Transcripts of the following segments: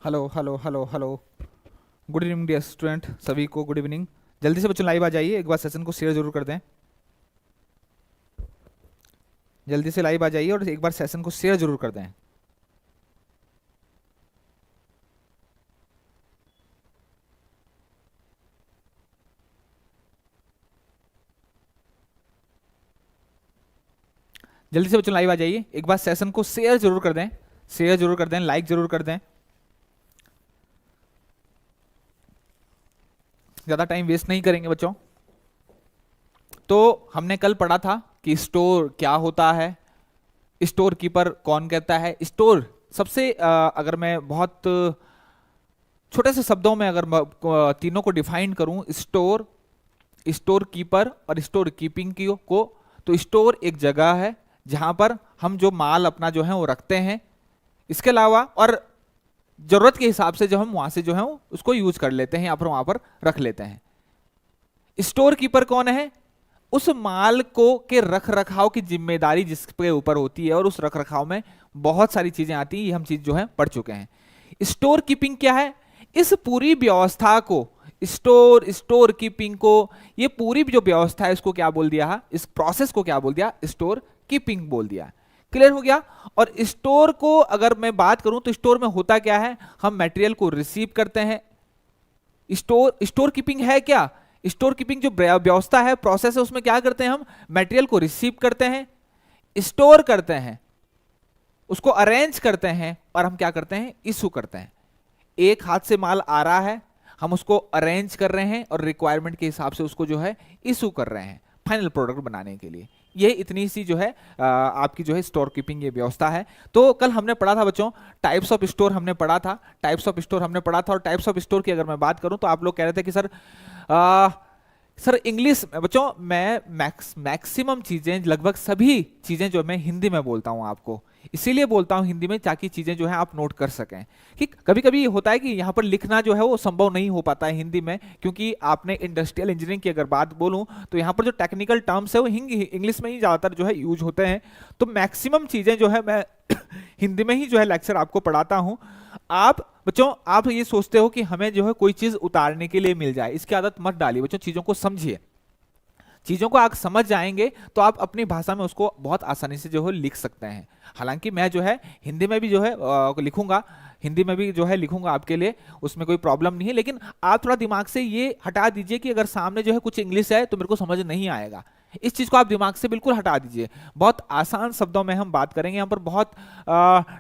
Hello hello hello hello. Good evening dear student, सभी को good evening. जल्दी से बच्चों लाइव आ जाइए, एक बार सेशन को शेयर जरूर कर दें। जल्दी से लाइव आ जाइए और एक बार सेशन को शेयर जरूर कर दें। जल्दी से बच्चों लाइव आ जाइए, एक बार सेशन को शेयर जरूर कर दें, शेयर जरूर कर दें, लाइक जरूर कर दें। ज़्यादा टाइम वेस्ट नहीं करेंगे बच्चों। तो हमने कल पढ़ा था कि स्टोर क्या होता है, स्टोर कीपर कौन कहता है। स्टोर सबसे अगर मैं बहुत छोटे से शब्दों में अगर तीनों को डिफाइन करूं, स्टोर, स्टोर कीपर और स्टोर कीपिंग की को, तो स्टोर एक जगह है जहां पर हम जो माल अपना जो है वो रखते हैं। इसके अलावा और जरूरत के हिसाब से जो हम वहां से जो है उसको यूज कर लेते हैं या फिर वहां पर रख लेते हैं। स्टोर कीपर कौन है? उस माल को के रख रखाव की जिम्मेदारी जिसके ऊपर होती है, और उस रख रखाव में बहुत सारी चीजें आती हैं, ये हम चीज जो है पढ़ चुके हैं। स्टोर कीपिंग क्या है? इस पूरी व्यवस्था को, स्टोर कीपिंग को, ये पूरी जो व्यवस्था है इसको क्या बोल दिया, इस प्रोसेस को क्या बोल दिया? स्टोर कीपिंग बोल दिया। क्लियर हो गया? और स्टोर को अगर मैं बात करूं तो स्टोर में होता क्या है, हम मटेरियल को रिसीव करते हैं। स्टोर कीपिंग है क्या? स्टोर कीपिंग जो व्यवस्था है, प्रोसेस है, उसमें क्या करते हैं, हम मटेरियल को रिसीव करते हैं, स्टोर करते हैं, उसको अरेंज करते हैं, और हम क्या करते हैं, इशू करते हैं। एक हाथ से माल आ रहा है, हम उसको अरेंज कर रहे हैं और रिक्वायरमेंट के हिसाब से उसको जो है इशू कर रहे हैं फाइनल प्रोडक्ट बनाने के लिए। ये इतनी सी जो है आपकी जो है स्टोर कीपिंग ये व्यवस्था है। तो कल हमने पढ़ा था बच्चों, टाइप्स ऑफ स्टोर हमने पढ़ा था, टाइप्स ऑफ स्टोर हमने पढ़ा था। और टाइप्स ऑफ स्टोर की अगर मैं बात करूं तो आप लोग कह रहे थे कि सर इंग्लिश में बच्चों मैं मैक्सिमम चीजें, लगभग सभी चीजें जो मैं हिंदी में बोलता हूं आपको, इसीलिए बोलता हूं हिंदी में ताकि चीजें जो है आप नोट कर सकें। कि कभी कभी होता है कि यहाँ पर लिखना जो है वो संभव नहीं हो पाता है हिंदी में, क्योंकि आपने इंडस्ट्रियल इंजीनियरिंग की अगर बात बोलूं तो यहाँ पर जो टेक्निकल टर्म्स है वो इंग्लिश में ही ज्यादातर जो है यूज होते हैं। तो मैक्सिमम चीजें जो है मैं हिंदी में ही जो है लेक्चर आपको पढ़ाता हूं। आप बच्चों, आप ये सोचते हो कि हमें जो है कोई चीज उतारने के लिए मिल जाए, इसकी आदत मत डालिए बच्चों। चीजों को समझिए, चीजों को आप समझ जाएंगे तो आप अपनी भाषा में उसको बहुत आसानी से जो है लिख सकते हैं। हालांकि मैं जो है हिंदी में भी जो है लिखूंगा, हिंदी में भी जो है लिखूंगा आपके लिए, उसमें कोई प्रॉब्लम नहीं है। लेकिन आप थोड़ा दिमाग से ये हटा दीजिए कि अगर सामने जो है कुछ इंग्लिश है तो मेरे को समझ नहीं आएगा, इस चीज को आप दिमाग से बिल्कुल हटा दीजिए। बहुत आसान शब्दों में हम बात करेंगे, यहाँ पर बहुत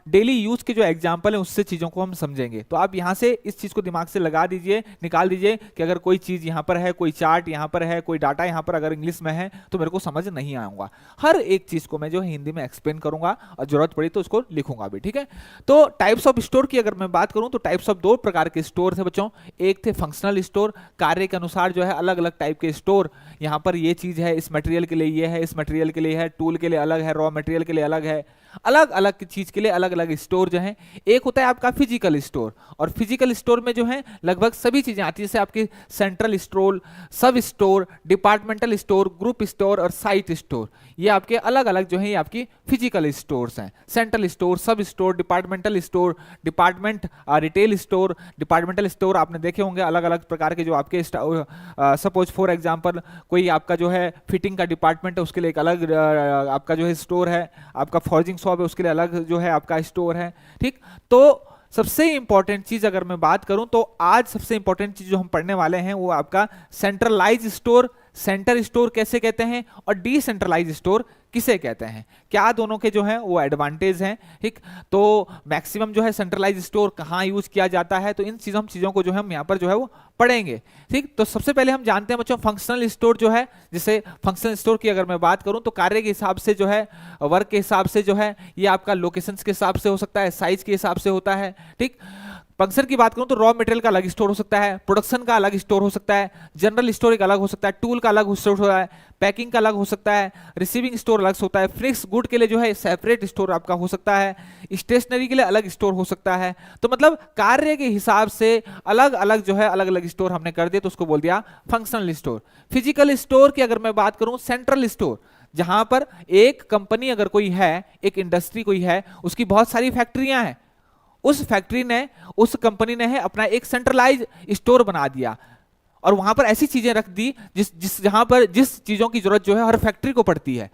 डेली यूज के जो एग्जाम्पल है उससे चीजों को हम समझेंगे। तो आप यहाँ से इस चीज को दिमाग से लगा दीजिए, निकाल दीजिए कि अगर कोई चीज यहाँ पर है, कोई चार्ट यहाँ पर है, कोई डाटा यहाँ पर अगर इंग्लिश में है तो मेरे को समझ नहीं आऊंगा। हर एक चीज को मैं जो है हिंदी में एक्सप्लेन करूंगा और जरूरत पड़ी तो उसको लिखूंगा भी, ठीक है। तो टाइप्स ऑफ स्टोर की अगर मैं बात करूं तो टाइप्स ऑफ दो प्रकार के स्टोर थे बच्चों। एक थे फंक्शनल स्टोर, कार्य के अनुसार जो है अलग अलग टाइप के स्टोर, यहाँ पर ये चीज है, इस मटेरियल के लिए ये है, इस मटेरियल के लिए है, टूल के लिए अलग है, रॉ मटेरियल के लिए अलग है, अलग अलग चीज के लिए अलग अलग स्टोर जो है। एक होता है आपका फिजिकल स्टोर, और फिजिकल स्टोर में जो है लगभग सभी चीजें आती है, जैसे आपके सेंट्रल स्टोर, सब store, departmental store, group store और साइट स्टोर। ये आपके अलग अलग जो है ये आपकी फिजिकल स्टोर्स हैं। सेंट्रल स्टोर, सब store, departmental store, department retail store, departmental store आपने देखे होंगे अलग अलग प्रकार के जो आपके सपोज फॉर एग्जांपल कोई आपका जो है फिटिंग का डिपार्टमेंट है, उसके लिए एक अलग आपका जो है स्टोर है, आपका फॉर्जिंग शॉप है उसके लिए अलग जो है आपका स्टोर है, ठीक। तो सबसे इंपॉर्टेंट चीज अगर मैं बात करूं तो आज सबसे इंपॉर्टेंट चीज जो हम पढ़ने वाले हैं वो आपका सेंट्रलाइज स्टोर, सेंटर स्टोर कैसे कहते हैं, और डिसेंट्रलाइज स्टोर किसे कहते हैं, क्या दोनों के जो है वो एडवांटेज हैं, ठीक। तो मैक्सिमम जो है सेंट्रलाइज स्टोर कहाँ यूज किया जाता है, तो इन चीजों को जो है हम यहाँ पर जो है वो पढ़ेंगे, ठीक। तो सबसे पहले हम जानते हैं बच्चों फंक्शनल स्टोर जो है, जैसे फंक्शनल स्टोर की अगर मैं बात करूं तो कार्य के हिसाब से जो है, वर्क के हिसाब से जो है, ये आपका लोकेशंस के हिसाब से हो सकता है, साइज के हिसाब से होता है, ठीक। फंक्शन की बात करूं तो रॉ मटेरियल का अलग स्टोर हो सकता है, प्रोडक्शन का अलग स्टोर हो सकता है, जनरल स्टोर एक अलग हो सकता है, टूल का अलग स्टोर होता है, पैकिंग का अलग हो सकता है, रिसीविंग स्टोर अलग होता है, फिक्स गुड के लिए जो है सेपरेट स्टोर आपका हो सकता है, स्टेशनरी के लिए अलग स्टोर हो सकता है। तो मतलब कार्य के हिसाब से अलग अलग जो है अलग अलग स्टोर हमने कर दिया, तो उसको बोल दिया फंक्शनल स्टोर। फिजिकल स्टोर की अगर मैं बात करूं, सेंट्रल स्टोर, जहां पर एक कंपनी अगर कोई है, एक इंडस्ट्री कोई है, उसकी बहुत सारी फैक्ट्रियां हैं, उस फैक्ट्री ने, उस कंपनी ने है अपना एक सेंट्रलाइज स्टोर बना दिया और वहां पर ऐसी चीजें रख दी जिस जिस जहां पर जिस चीजों की जरूरत जो है हर फैक्ट्री को पड़ती है।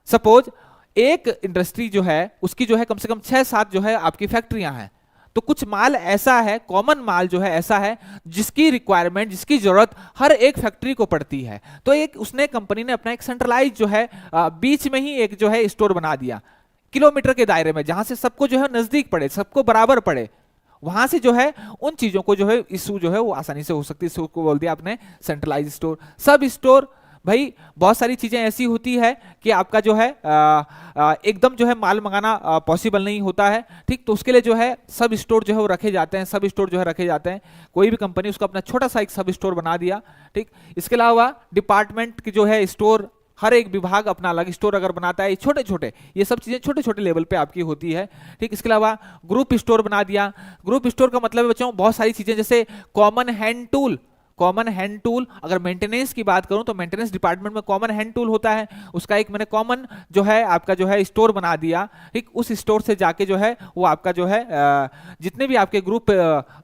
सपोज एक इंडस्ट्री जो है उसकी जो है कम से कम 6-7 जो है आपकी फैक्ट्रियां हैं, तो कुछ माल ऐसा है, कॉमन माल जो है ऐसा है जिसकी रिक्वायरमेंट, जिसकी जरूरत हर एक फैक्ट्री को पड़ती है। तो एक उसने कंपनी ने अपना एक सेंट्रलाइज जो है बीच में ही एक जो है स्टोर बना दिया, किलोमीटर के दायरे में, जहां से सबको जो है नजदीक पड़े, सबको बराबर पड़े, वहां से जो है उन चीजों को जो है इशू जो है वो आसानी से हो सकती है। इसको बोल दिया आपने सेंट्रलाइज स्टोर। सब स्टोर भाई बहुत सारी चीजें ऐसी होती है कि आपका जो है एकदम जो है माल मंगाना पॉसिबल नहीं होता है, ठीक, तो उसके लिए जो है सब स्टोर जो है वो रखे जाते हैं, सब स्टोर जो है रखे जाते हैं। कोई भी कंपनी उसका अपना छोटा सा एक सब स्टोर बना दिया, ठीक। इसके अलावा डिपार्टमेंट की जो है स्टोर, हर एक विभाग अपना अलग स्टोर अगर बनाता है, छोटे छोटे, ये सब चीजें छोटे छोटे लेवल पे आपकी होती है, ठीक। इसके अलावा ग्रुप स्टोर बना दिया। ग्रुप स्टोर का मतलब है बच्चों बहुत सारी चीजें, जैसे common hand tool, common hand tool, अगर मेंटेनेंस की बात करूं तो मेंटेनेंस डिपार्टमेंट में कॉमन हैंड टूल होता है, उसका एक मैंने कॉमन जो है आपका जो है स्टोर बना दिया, ठीक। उस स्टोर से जाके जो है वो आपका जो है जितने भी आपके ग्रुप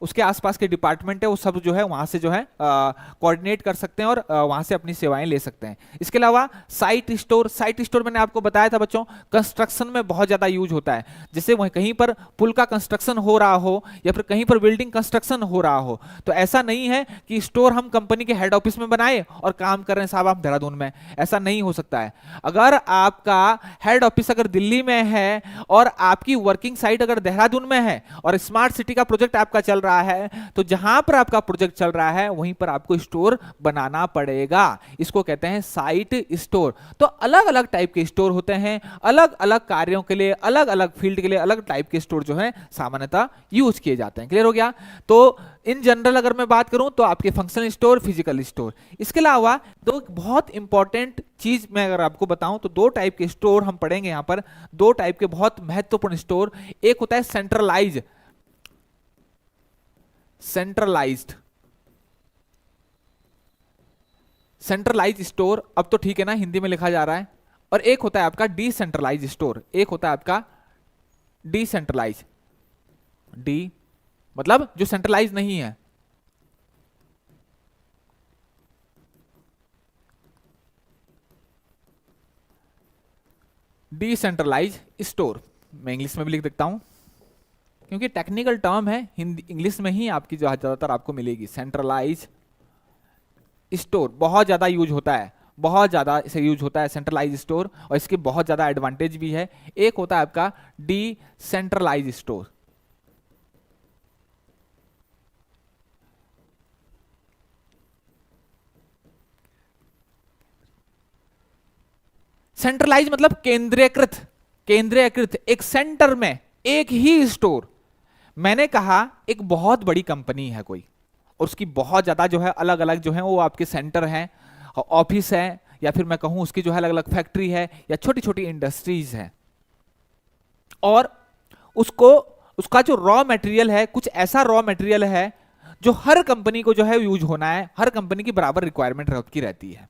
उसके आसपास के डिपार्टमेंट है वो सब जो है वहां से जो है कोऑर्डिनेट कर सकते हैं और वहां से अपनी सेवाएं ले सकते हैं। इसके अलावा साइट स्टोर, साइट स्टोर मैंने आपको बताया था बच्चों कंस्ट्रक्शन में बहुत ज्यादा यूज होता है, जैसे वहीं कहीं पर पुल का कंस्ट्रक्शन हो रहा हो या फिर कहीं पर बिल्डिंग कंस्ट्रक्शन हो रहा हो, तो ऐसा नहीं है कि स्टोर हम कंपनी के हेड ऑफिस में बनाए और काम कर रहे हैं साहब आप देहरादून में, ऐसा नहीं हो सकता है। अगर आपका हेड ऑफिस अगर दिल्ली में है और आपकी वर्किंग साइट अगर देहरादून में है और स्मार्ट सिटी का प्रोजेक्ट आपका चल रहा है, तो जहां पर आपका प्रोजेक्ट चल रहा है वहीं पर आपको स्टोर बनाना पड़ेगा। इसको कहते हैं साइट स्टोर। तो अलग अलग टाइप के स्टोर होते हैं, अलग अलग कार्यों के लिए, अलग अलग फील्ड के लिए अलग टाइप के स्टोर जो है सामान्यतः यूज किए जाते हैं। क्लियर हो गया? तो इन जनरल अगर मैं बात करूं तो आपके फंक्शनल स्टोर, फिजिकल स्टोर। इसके अलावा दो बहुत इंपॉर्टेंट चीज मैं अगर आपको बताऊं तो दो टाइप के स्टोर हम पढ़ेंगे यहां पर, दो टाइप के बहुत महत्वपूर्ण स्टोर। एक होता है सेंट्रलाइज्ड, सेंट्रलाइज्ड सेंट्रलाइज्ड स्टोर, अब तो ठीक है ना, हिंदी में लिखा जा रहा है। और एक होता है आपका डिसेंट्रलाइज्ड स्टोर, एक होता है आपका डिसेंट्रलाइज, डी मतलब जो सेंट्रलाइज नहीं है। डिसेंट्रलाइज स्टोर मैं इंग्लिश में भी लिख देता हूं क्योंकि टेक्निकल टर्म है, हिंदी इंग्लिश में ही आपकी जो ज्यादातर आपको मिलेगी। सेंट्रलाइज स्टोर बहुत ज्यादा यूज होता है, बहुत ज्यादा इसे यूज होता है सेंट्रलाइज स्टोर, और इसके बहुत ज्यादा एडवांटेज भी है। एक होता है आपका डिसेंट्रलाइज स्टोर। सेंट्रलाइज मतलब केंद्रीयकृत, केंद्रीयकृत एक सेंटर में एक ही स्टोर। मैंने कहा एक बहुत बड़ी कंपनी है कोई और उसकी बहुत ज्यादा जो है अलग अलग जो है वो आपके सेंटर हैं, ऑफिस है, या फिर मैं कहूं उसकी जो है अलग अलग फैक्ट्री है या छोटी छोटी इंडस्ट्रीज है, और उसको उसका जो रॉ मटेरियल है कुछ ऐसा रॉ मटेरियल है जो हर कंपनी को जो है यूज होना है, हर कंपनी की बराबर रिक्वायरमेंट की रहती है।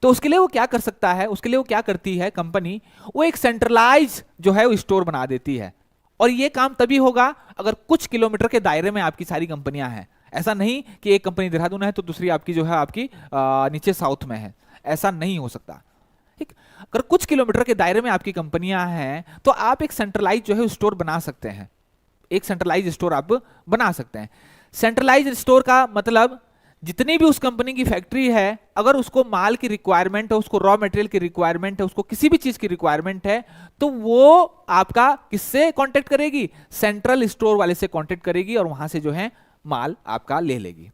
तो उसके लिए वो क्या कर सकता है, उसके लिए वो क्या करती है कंपनी, वो एक सेंट्रलाइज जो है वो स्टोर बना देती है। और ये काम तभी होगा अगर कुछ किलोमीटर के दायरे में आपकी सारी कंपनियां हैं। ऐसा नहीं कि एक कंपनी देहरादून है तो दूसरी आपकी जो है आपकी नीचे साउथ में है, ऐसा नहीं हो सकता, ठीक। अगर कुछ किलोमीटर के दायरे में आपकी कंपनियां हैं तो आप एक सेंट्रलाइज जो है स्टोर बना सकते हैं, एक सेंट्रलाइज स्टोर आप बना सकते हैं। सेंट्रलाइज स्टोर का मतलब जितनी भी उस कंपनी की फैक्ट्री है, अगर उसको माल की रिक्वायरमेंट है, उसको रॉ मटेरियल की रिक्वायरमेंट है, उसको किसी भी चीज की रिक्वायरमेंट है, तो वो आपका किससे कांटेक्ट करेगी, सेंट्रल स्टोर वाले से कांटेक्ट करेगी और वहां से जो है माल आपका ले लेगी।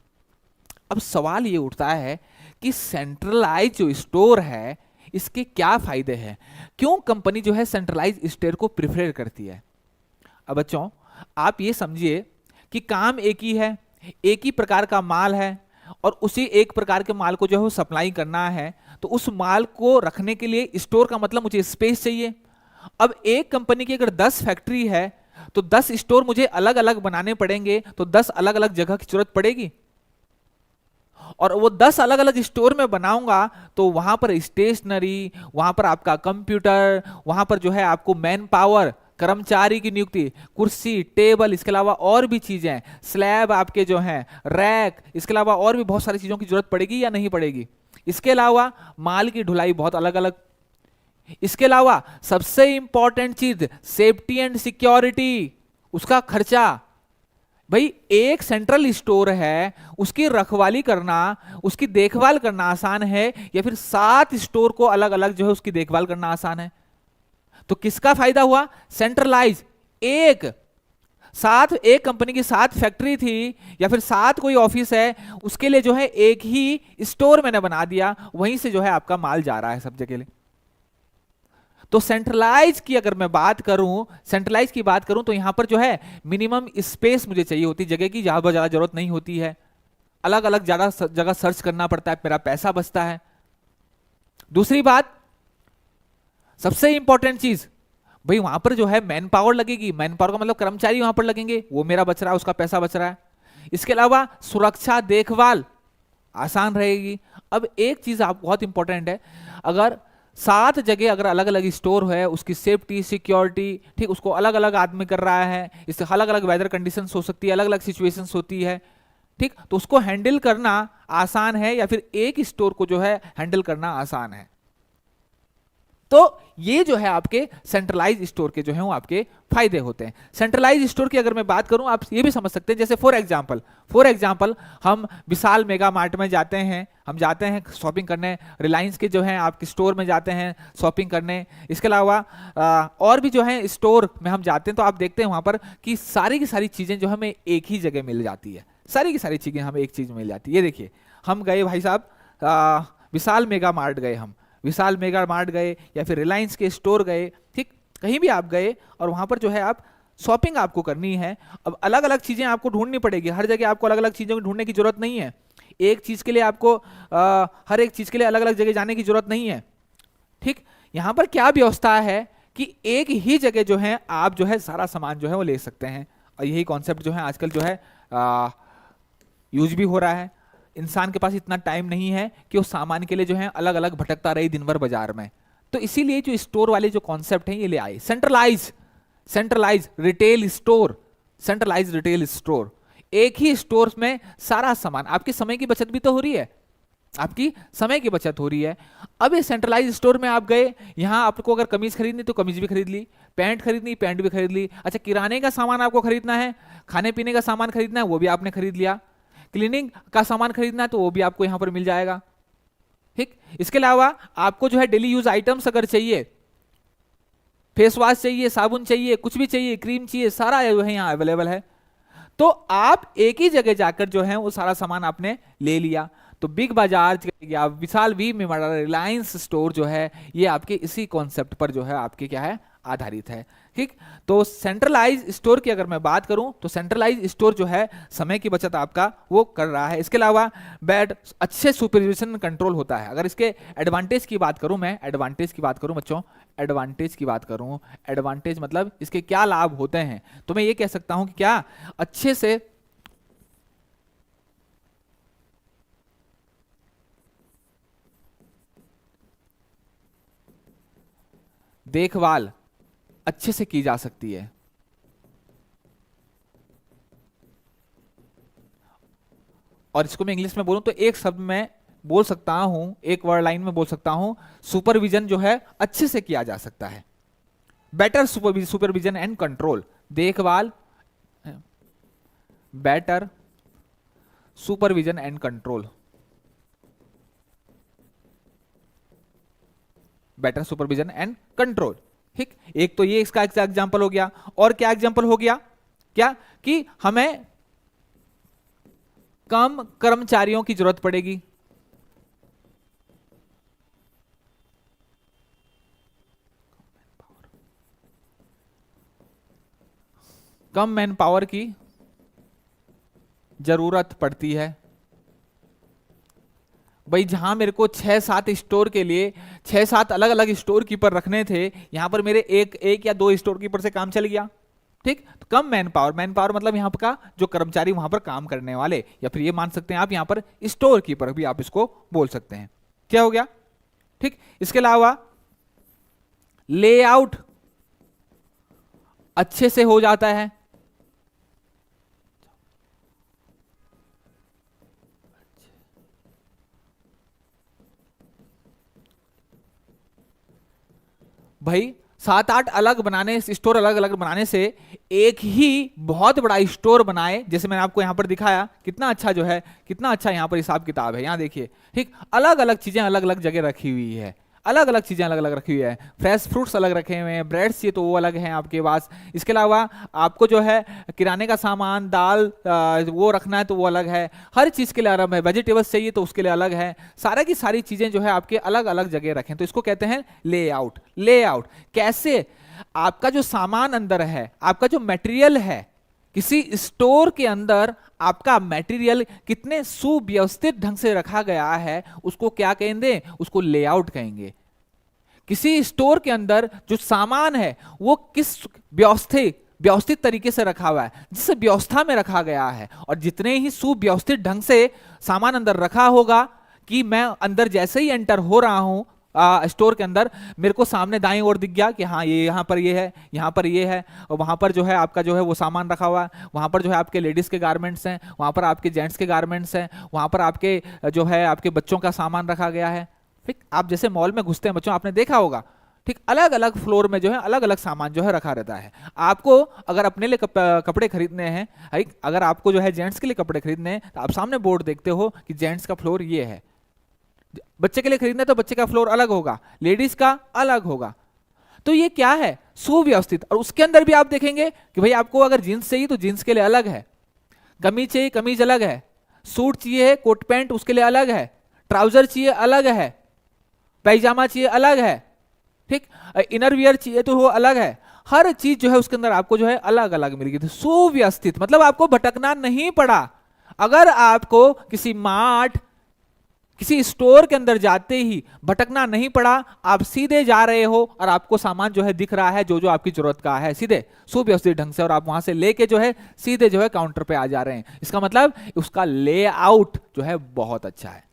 अब सवाल ये उठता है कि सेंट्रलाइज जो स्टोर है इसके क्या फायदे हैं, क्यों कंपनी जो है सेंट्रलाइज स्टोर को प्रिफर करती है। अब बच्चों आप ये समझिए कि काम एक ही है, एक ही प्रकार का माल है और उसी एक प्रकार के माल को जो है सप्लाई करना है, तो उस माल को रखने के लिए स्टोर का मतलब मुझे स्पेस चाहिए। अब एक कंपनी की अगर 10 फैक्ट्री है तो 10 स्टोर मुझे अलग अलग बनाने पड़ेंगे, तो 10 अलग अलग जगह की जरूरत पड़ेगी, और वो 10 अलग अलग स्टोर में बनाऊंगा तो वहां पर स्टेशनरी, वहां पर आपका कंप्यूटर, वहां पर जो है आपको मैन पावर कर्मचारी की नियुक्ति, कुर्सी, टेबल, इसके अलावा और भी चीजें, स्लैब आपके जो हैं, रैक, इसके अलावा और भी बहुत सारी चीजों की जरूरत पड़ेगी या नहीं पड़ेगी। इसके अलावा माल की ढुलाई बहुत अलग अलग। इसके अलावा सबसे इंपॉर्टेंट चीज सेफ्टी एंड सिक्योरिटी, उसका खर्चा। भाई एक सेंट्रल स्टोर है, उसकी रखवाली करना, उसकी देखभाल करना आसान है या फिर 7 स्टोर को अलग अलग जो है उसकी देखभाल करना आसान है। तो किसका फायदा हुआ? सेंट्रलाइज। एक कंपनी की 7 फैक्ट्री थी या फिर 7 कोई ऑफिस है, उसके लिए जो है एक ही स्टोर मैंने बना दिया, वहीं से जो है आपका माल जा रहा है सब जगह। तो सेंट्रलाइज की अगर मैं बात करूं तो यहां पर जो है मिनिमम स्पेस मुझे चाहिए होती, जगह की ज्यादा ज्यादा जरूरत नहीं होती है, अलग अलग ज्यादा जगह सर्च करना पड़ता है, मेरा पैसा बचता है। दूसरी बात, सबसे इंपॉर्टेंट चीज, भाई वहां पर जो है मैन पावर लगेगी, मैन पावर का मतलब कर्मचारी वहां पर लगेंगे, वो मेरा बच रहा है, उसका पैसा बच रहा है। इसके अलावा सुरक्षा देखभाल आसान रहेगी। अब एक चीज आप बहुत इंपॉर्टेंट है, अगर 7 जगह अगर अलग अलग स्टोर है, उसकी सेफ्टी सिक्योरिटी, ठीक, उसको अलग अलग आदमी कर रहा है, इससे अलग अलग वेदर कंडीशंस हो सकती है, अलग अलग सिचुएशंस होती है, ठीक, तो उसको हैंडल करना आसान है या फिर एक स्टोर को जो है हैंडल करना आसान है। तो ये जो है आपके सेंट्रलाइज स्टोर के जो है वो आपके फायदे होते हैं। सेंट्रलाइज स्टोर की अगर मैं बात करूं, आप ये भी समझ सकते हैं, जैसे फॉर एग्जांपल हम विशाल मेगा मार्ट में जाते हैं, हम जाते हैं शॉपिंग करने, रिलायंस के जो है आपके स्टोर में जाते हैं शॉपिंग करने। इसके अलावा और भी जो है स्टोर में हम जाते हैं, तो आप देखते हैं वहां पर कि सारी की सारी चीजें जो हमें एक ही जगह मिल जाती है, सारी की सारी चीजें हमें एक चीज मिल जाती है। ये देखिए, हम गए भाई साहब विशाल मेगा मार्ट गए, हम विशाल मेगा मार्ट गए या फिर रिलायंस के स्टोर गए, ठीक, कहीं भी आप गए और वहां पर जो है आप शॉपिंग आपको करनी है। अब अलग अलग चीजें आपको ढूंढनी पड़ेगी, हर जगह आपको अलग अलग चीजों को ढूंढने की जरूरत नहीं है, एक चीज के लिए आपको हर एक चीज के लिए अलग अलग जगह जाने की जरूरत नहीं है, ठीक। यहां पर क्या व्यवस्था है कि एक ही जगह जो है आप जो है सारा सामान जो है वो ले सकते हैं, और यही कॉन्सेप्ट जो है आजकल जो है यूज भी हो रहा है। इंसान के पास इतना टाइम नहीं है कि वो सामान के लिए जो है अलग अलग भटकता रहे दिन भर बाजार में, तो इसीलिए जो स्टोर वाले जो कॉन्सेप्ट हैं ये ले आए। सेंट्रलाइज रिटेल स्टोर, एक ही स्टोर में सारा सामान, आपके समय की बचत भी तो हो रही है, आपकी समय की बचत हो रही है। अब ये सेंट्रलाइज स्टोर में आप गए, यहां आपको अगर कमीज खरीदनी तो कमीज भी खरीद ली, पैंट खरीदनी पैंट भी खरीद ली, अच्छा किराने का सामान आपको खरीदना है, खाने पीने का सामान खरीदना है वो भी आपने खरीद लिया, क्लीनिंग का सामान खरीदना है तो वो भी आपको यहां पर मिल जाएगा, ठीक। इसके अलावा आपको जो है डेली यूज आइटम्स अगर चाहिए, फेस वॉश चाहिए, साबुन चाहिए, कुछ भी चाहिए, क्रीम चाहिए, सारा जो है यहां अवेलेबल है। तो आप एक ही जगह जाकर जो है वो सारा सामान आपने ले लिया। तो बिग बाजार या विशाल वी में रिलायंस स्टोर जो है ये आपके इसी कॉन्सेप्ट पर जो है आपके क्या है आधारित है, ठीक। तो सेंट्रलाइज स्टोर की अगर मैं बात करूं तो सेंट्रलाइज स्टोर जो है समय की बचत आपका वो कर रहा है। इसके अलावा अच्छे सुपरविजन कंट्रोल होता है। अगर इसके एडवांटेज की बात करूं, मैं एडवांटेज की बात करूं बच्चों, एडवांटेज मतलब इसके क्या लाभ होते हैं, तो मैं ये कह सकता हूं कि क्या अच्छे से देखभाल अच्छे से की जा सकती है, और इसको मैं इंग्लिश में बोलूं तो एक शब्द में बोल सकता हूं, एक वर्ड लाइन में बोल सकता हूं, सुपरविजन जो है अच्छे से किया जा सकता है। बेटर सुपरविजन एंड कंट्रोल, देखभाल, better supervision and control, better supervision and control, ठीक। एक तो ये इसका एग्जांपल हो गया, और क्या एग्जांपल हो गया, क्या कि हमें कम कर्मचारियों की जरूरत पड़ेगी, कम मैन पावर की जरूरत पड़ती है। भाई जहां मेरे को 6-7 स्टोर के लिए 6-7 अलग अलग स्टोर कीपर रखने थे, यहां पर मेरे एक या 2 स्टोर कीपर से काम चल गया, ठीक। तो कम मैन पावर मतलब यहां का जो कर्मचारी वहां पर काम करने वाले, या फिर ये मान सकते हैं आप यहां पर स्टोर कीपर भी आप इसको बोल सकते हैं, क्या हो गया, ठीक। इसके अलावा लेआउट अच्छे से हो जाता है। भाई 7-8 अलग बनाने, स्टोर अलग अलग बनाने से एक ही बहुत बड़ा स्टोर बनाए, जैसे मैंने आपको यहां पर दिखाया कितना अच्छा जो है, कितना अच्छा यहां पर हिसाब किताब है। यहां देखिए, ठीक, अलग अलग चीजें अलग अलग जगह रखी हुई है, अलग अलग चीजें अलग अलग रखी हुई है। फ्रेश फ्रूट्स अलग रखे हुए हैं, ब्रेड्स चाहिए तो वो अलग हैं आपके पास। इसके अलावा आपको जो है किराने का सामान, दाल वो रखना है तो वो अलग है, हर चीज के लिए अलग है। वेजिटेबल्स चाहिए तो उसके लिए अलग है। सारा की सारी चीजें जो है आपके अलग अलग जगह रखें, तो इसको कहते हैं लेआउट। लेआउट कैसे? आपका जो सामान अंदर है, आपका जो मटेरियल है, किसी स्टोर के अंदर आपका मटेरियल कितने सुव्यवस्थित ढंग से रखा गया है, उसको क्या कहेंगे? उसको लेआउट कहेंगे। किसी स्टोर के अंदर जो सामान है वो किस व्यवस्थित व्यवस्थित तरीके से रखा हुआ है, जिस व्यवस्था में रखा गया है, और जितने ही सुव्यवस्थित ढंग से सामान अंदर रखा होगा कि मैं अंदर जैसे ही एंटर हो रहा हूं स्टोर के अंदर, मेरे को सामने दाईं ओर दिख गया कि हाँ ये यहाँ पर ये है, यहाँ पर ये है, और वहां पर जो है आपका जो है वो सामान रखा हुआ है। वहां पर जो है आपके लेडीज के गारमेंट्स हैं, वहां पर आपके जेंट्स के गारमेंट्स हैं, वहां पर आपके जो है आपके बच्चों का सामान रखा गया है। ठीक, आप जैसे मॉल में घुसते हैं बच्चों, आपने देखा होगा, ठीक, अलग अलग फ्लोर में जो है अलग अलग सामान जो है रखा रहता है। आपको अगर अपने लिए कपड़े खरीदने हैं, अगर आपको जो है जेंट्स के लिए कपड़े खरीदने हैं, तो आप सामने बोर्ड देखते हो कि जेंट्स का फ्लोर ये है। बच्चे के लिए खरीदना है तो बच्चे का फ्लोर अलग होगा, लेडीज का अलग होगा। तो ये क्या है? सुव्यवस्थित। और उसके अंदर भी आप देखेंगे कि भाई आपको अगर जींस चाहिए तो जींस के लिए अलग है, कमीज चाहिए कमीज अलग है, सूट चाहिए कोट पैंट उसके लिए अलग है, ट्राउजर चाहिए अलग है, पैजामा चाहिए अलग है, ठीक, इनर वियर चाहिए तो वो अलग है। हर चीज जो है उसके अंदर आपको जो है अलग अलग मिल गई थी, सुव्यवस्थित। मतलब आपको भटकना नहीं पड़ा। अगर आपको किसी मार्ट, किसी स्टोर के अंदर जाते ही भटकना नहीं पड़ा, आप सीधे जा रहे हो और आपको सामान जो है दिख रहा है जो जो आपकी जरूरत का है, सीधे सुव्यवस्थित ढंग से, और आप वहां से लेके जो है सीधे जो है काउंटर पे आ जा रहे हैं। इसका मतलब उसका लेआउट जो है बहुत अच्छा है।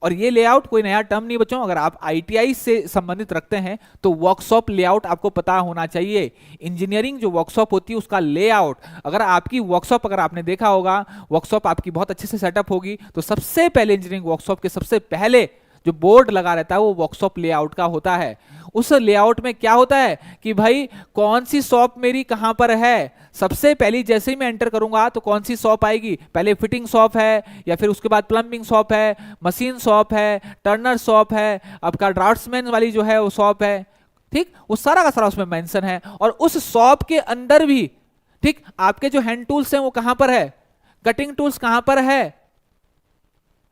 और ये लेआउट कोई नया टर्म नहीं बच्चों, अगर आप आईटीआई से संबंधित रखते हैं तो वर्कशॉप लेआउट आपको पता होना चाहिए। इंजीनियरिंग जो वर्कशॉप होती है उसका लेआउट, अगर आपकी वर्कशॉप, अगर आपने देखा होगा वर्कशॉप आपकी बहुत अच्छे से सेटअप होगी, तो सबसे पहले इंजीनियरिंग वर्कशॉप के सबसे पहले जो बोर्ड लगा रहता है वो वर्कशॉप लेआउट का होता है। उस लेआउट में क्या होता है कि भाई कौन सी शॉप मेरी कहां पर है, सबसे पहली जैसे ही मैं एंटर करूंगा तो कौन सी शॉप आएगी, पहले फिटिंग शॉप है, या फिर उसके बाद प्लम्बिंग शॉप है, मशीन शॉप है, टर्नर शॉप है, आपका ड्राफ्ट्समैन वाली जो है वो शॉप है, ठीक, वो सारा का सारा उसमें मेंशन है। और उस शॉप के अंदर भी, ठीक, आपके जो हैंड टूल्स हैं वो कहां पर है, कटिंग टूल्स कहां पर है,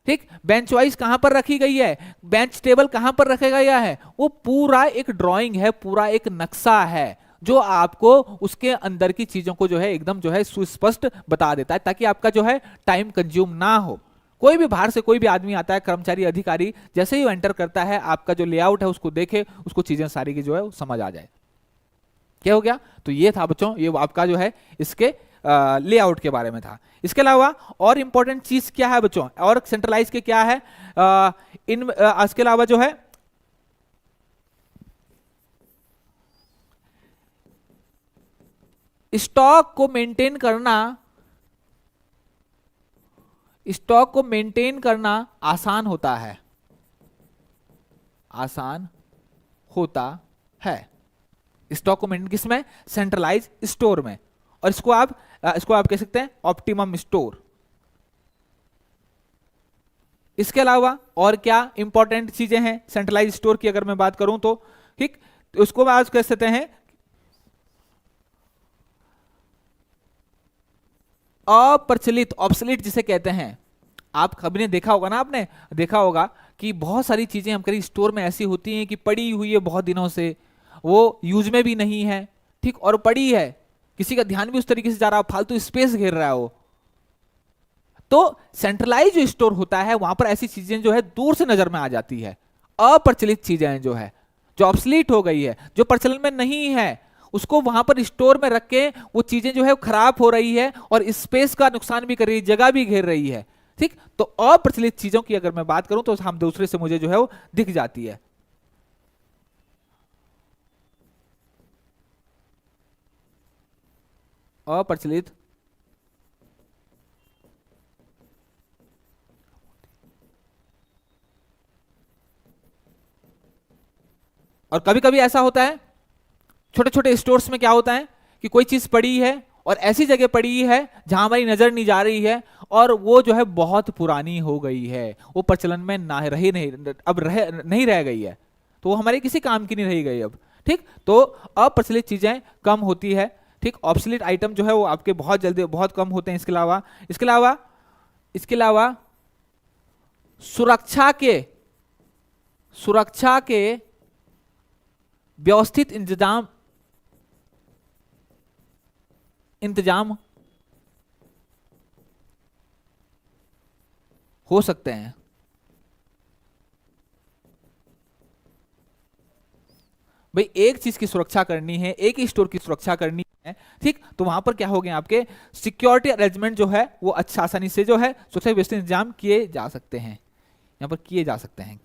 ठीक, बेंच वाइज कहां पर रखी गई है, बेंच टेबल कहां पर रखा गया है, वो पूरा एक ड्राइंग है, पूरा एक नक्शा है जो आपको उसके अंदर की चीजों को जो है एकदम जो है सुस्पष्ट बता देता है, ताकि आपका जो है टाइम कंज्यूम ना हो। कोई भी बाहर से कोई भी आदमी आता है, कर्मचारी अधिकारी, जैसे ही वो एंटर करता है आपका जो लेआउट है उसको देखे, उसको चीजें सारी की जो है समझ आ जाए। क्या हो गया? तो ये था बच्चों, ये आपका जो है इसके लेआउट के बारे में था। इसके अलावा और इंपॉर्टेंट चीज क्या है बच्चों, और सेंट्रलाइज के क्या है, इसके अलावा जो है स्टॉक को मेंटेन करना, स्टॉक को मेंटेन करना आसान होता है, आसान होता है। स्टॉक को मेंटेन किसमें? सेंट्रलाइज स्टोर में। और इसको आप कह सकते हैं ऑप्टिमम स्टोर। इसके अलावा और क्या इंपॉर्टेंट चीजें हैं सेंट्रलाइज स्टोर की अगर मैं बात करूं तो, ठीक, तो उसको आज कह सकते हैं अप्रचलित, ऑब्सोलीट जिसे कहते हैं। आप कभी ने देखा होगा ना, आपने देखा होगा कि बहुत सारी चीजें हम कहीं स्टोर में ऐसी होती हैं कि पड़ी हुई है बहुत दिनों से, वो यूज में भी नहीं है, ठीक, और पड़ी है, किसी का ध्यान भी उस तरीके से जा रहा है, फालतू स्पेस घेर रहा है वो। तो सेंट्रलाइज जो स्टोर होता है वहां पर ऐसी चीजें जो है दूर से नजर में आ जाती है। अप्रचलित चीजें जो है, जो ऑब्सोलीट हो गई है, जो प्रचलन में नहीं है, उसको वहां पर स्टोर में रख के वो चीजें जो है खराब हो रही है और स्पेस का नुकसान भी कर रही है, जगह भी घेर रही है, ठीक। तो अप्रचलित चीजों की अगर मैं बात करूं तो हम दूसरे से मुझे जो है वो दिख जाती है। अप्रचलित और कभी कभी ऐसा होता है छोटे छोटे स्टोर्स में क्या होता है कि कोई चीज पड़ी है और ऐसी जगह पड़ी है जहां हमारी नजर नहीं जा रही है और वो जो है बहुत पुरानी हो गई है, वो प्रचलन में ना रही नहीं, अब नहीं रह गई है, तो वो हमारे किसी काम की नहीं रही गई अब। ठीक, तो अप्रचलित चीजें कम होती है। ठीक, ऑब्सोलीट आइटम जो है वो आपके बहुत जल्दी बहुत कम होते हैं। इसके अलावा सुरक्षा के व्यवस्थित इंतजाम हो सकते हैं। भाई एक चीज की सुरक्षा करनी है, एक ही स्टोर की सुरक्षा करनी है, ठीक, तो वहां पर क्या हो गया, आपके सिक्योरिटी अरेंजमेंट जो है वो अच्छा आसानी से जो है सुरक्षा व्यवस्थित इंतजाम किए जा सकते हैं, यहां पर किए जा सकते हैं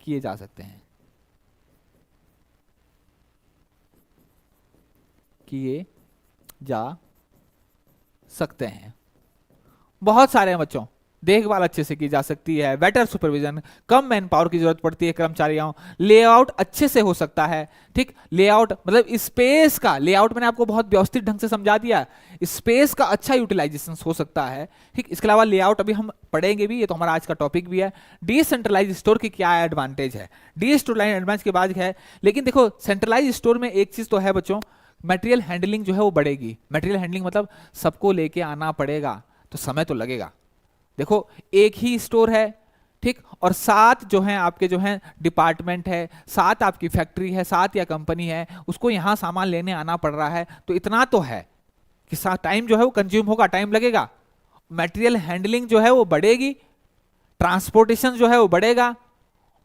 बहुत सारे हैं बच्चों। देखभाल अच्छे से की जा सकती है, बेटर सुपरविजन, कम मैन पावर की जरूरत पड़ती है कर्मचारियों, लेआउट अच्छे से हो सकता है। ठीक, लेआउट मतलब स्पेस का लेआउट मैंने आपको बहुत व्यवस्थित ढंग से समझा दिया, स्पेस का अच्छा यूटिलाइजेशन हो सकता है। ठीक, इसके अलावा लेआउट अभी हम पढ़ेंगे भी, ये तो हमारा आज का टॉपिक भी है। डिसेंट्रलाइज स्टोर की क्या एडवांटेज है, डिसेंट्रलाइज एडवांटेज के बाद है, लेकिन देखो सेंट्रलाइज स्टोर में एक चीज तो है बच्चों, मटेरियल हैंडलिंग जो है वो बढ़ेगी। मटेरियल हैंडलिंग मतलब सबको लेके आना पड़ेगा, तो समय तो लगेगा। देखो एक ही स्टोर है, ठीक, और 7 जो है आपके जो है डिपार्टमेंट है, 7 आपकी फैक्ट्री है, 7 या कंपनी है, उसको यहां सामान लेने आना पड़ रहा है, तो इतना तो है कि टाइम जो है वो कंज्यूम होगा, टाइम लगेगा। मटेरियल हैंडलिंग जो है वो बढ़ेगी, ट्रांसपोर्टेशन जो है वो बढ़ेगा,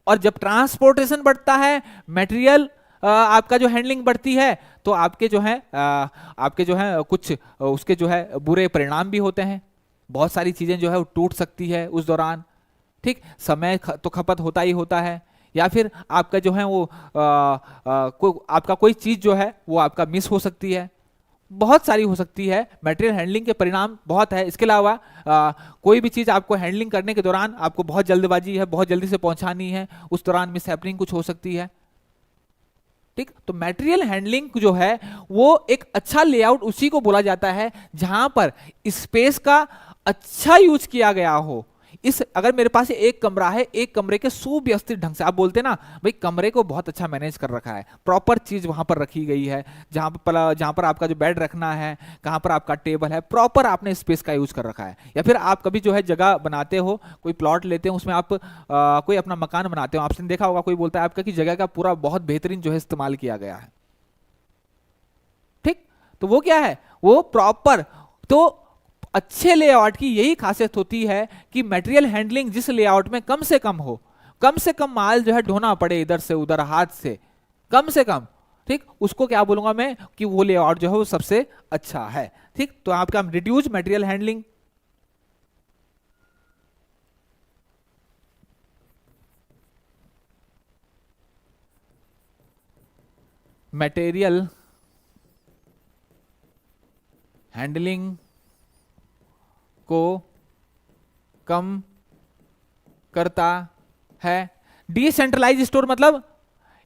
और जब ट्रांसपोर्टेशन बढ़ता है, मटेरियल आपका जो हैंडलिंग बढ़ती है, तो आपके जो है कुछ उसके जो है बुरे परिणाम भी होते हैं। बहुत सारी चीजें जो है वो टूट सकती है उस दौरान। ठीक, समय तो खपत होता ही होता है, या फिर आपका जो है वो आपका कोई चीज जो है वो आपका मिस हो सकती है, बहुत सारी हो सकती है। मटेरियल हैंडलिंग के परिणाम बहुत है। इसके अलावा कोई भी चीज आपको हैंडलिंग करने के दौरान आपको बहुत जल्दबाजी है, बहुत जल्दी से पहुंचानी है, उस दौरान मिस हैपनिंग कुछ हो सकती है। ठीक, तो मटेरियल हैंडलिंग जो है वो एक अच्छा लेआउट उसी को बोला जाता है जहां पर स्पेस का अच्छा यूज किया गया हो। अगर मेरे पास एक कमरा है, एक कमरे के सुव्यवस्थित ढंग से, आप बोलते हैं ना भाई कमरे को बहुत अच्छा मैनेज कर रखा है, प्रॉपर चीज वहां पर रखी गई है, जहां पर आपका जो बेड रखना है, कहां पर आपका टेबल है, प्रॉपर आपने स्पेस का यूज कर रखा है। या फिर आप कभी जो है जगह बनाते हो, कोई प्लॉट लेते हो, उसमें आप कोई अपना मकान बनाते हो, आपने देखा होगा कोई बोलता है आपका कि जगह का पूरा बहुत बेहतरीन जो है इस्तेमाल किया गया है। ठीक, तो वो क्या है, वो प्रॉपर, तो अच्छे लेआउट की यही खासियत होती है कि मटेरियल हैंडलिंग जिस लेआउट में कम से कम हो, कम से कम माल जो है ढोना पड़े इधर से उधर हाथ से, कम से कम, ठीक, उसको क्या बोलूंगा मैं कि वो लेआउट जो है वो सबसे अच्छा है। ठीक, तो आपका reduce material handling, material handling को कम करता है। डिसेंट्रलाइज स्टोर मतलब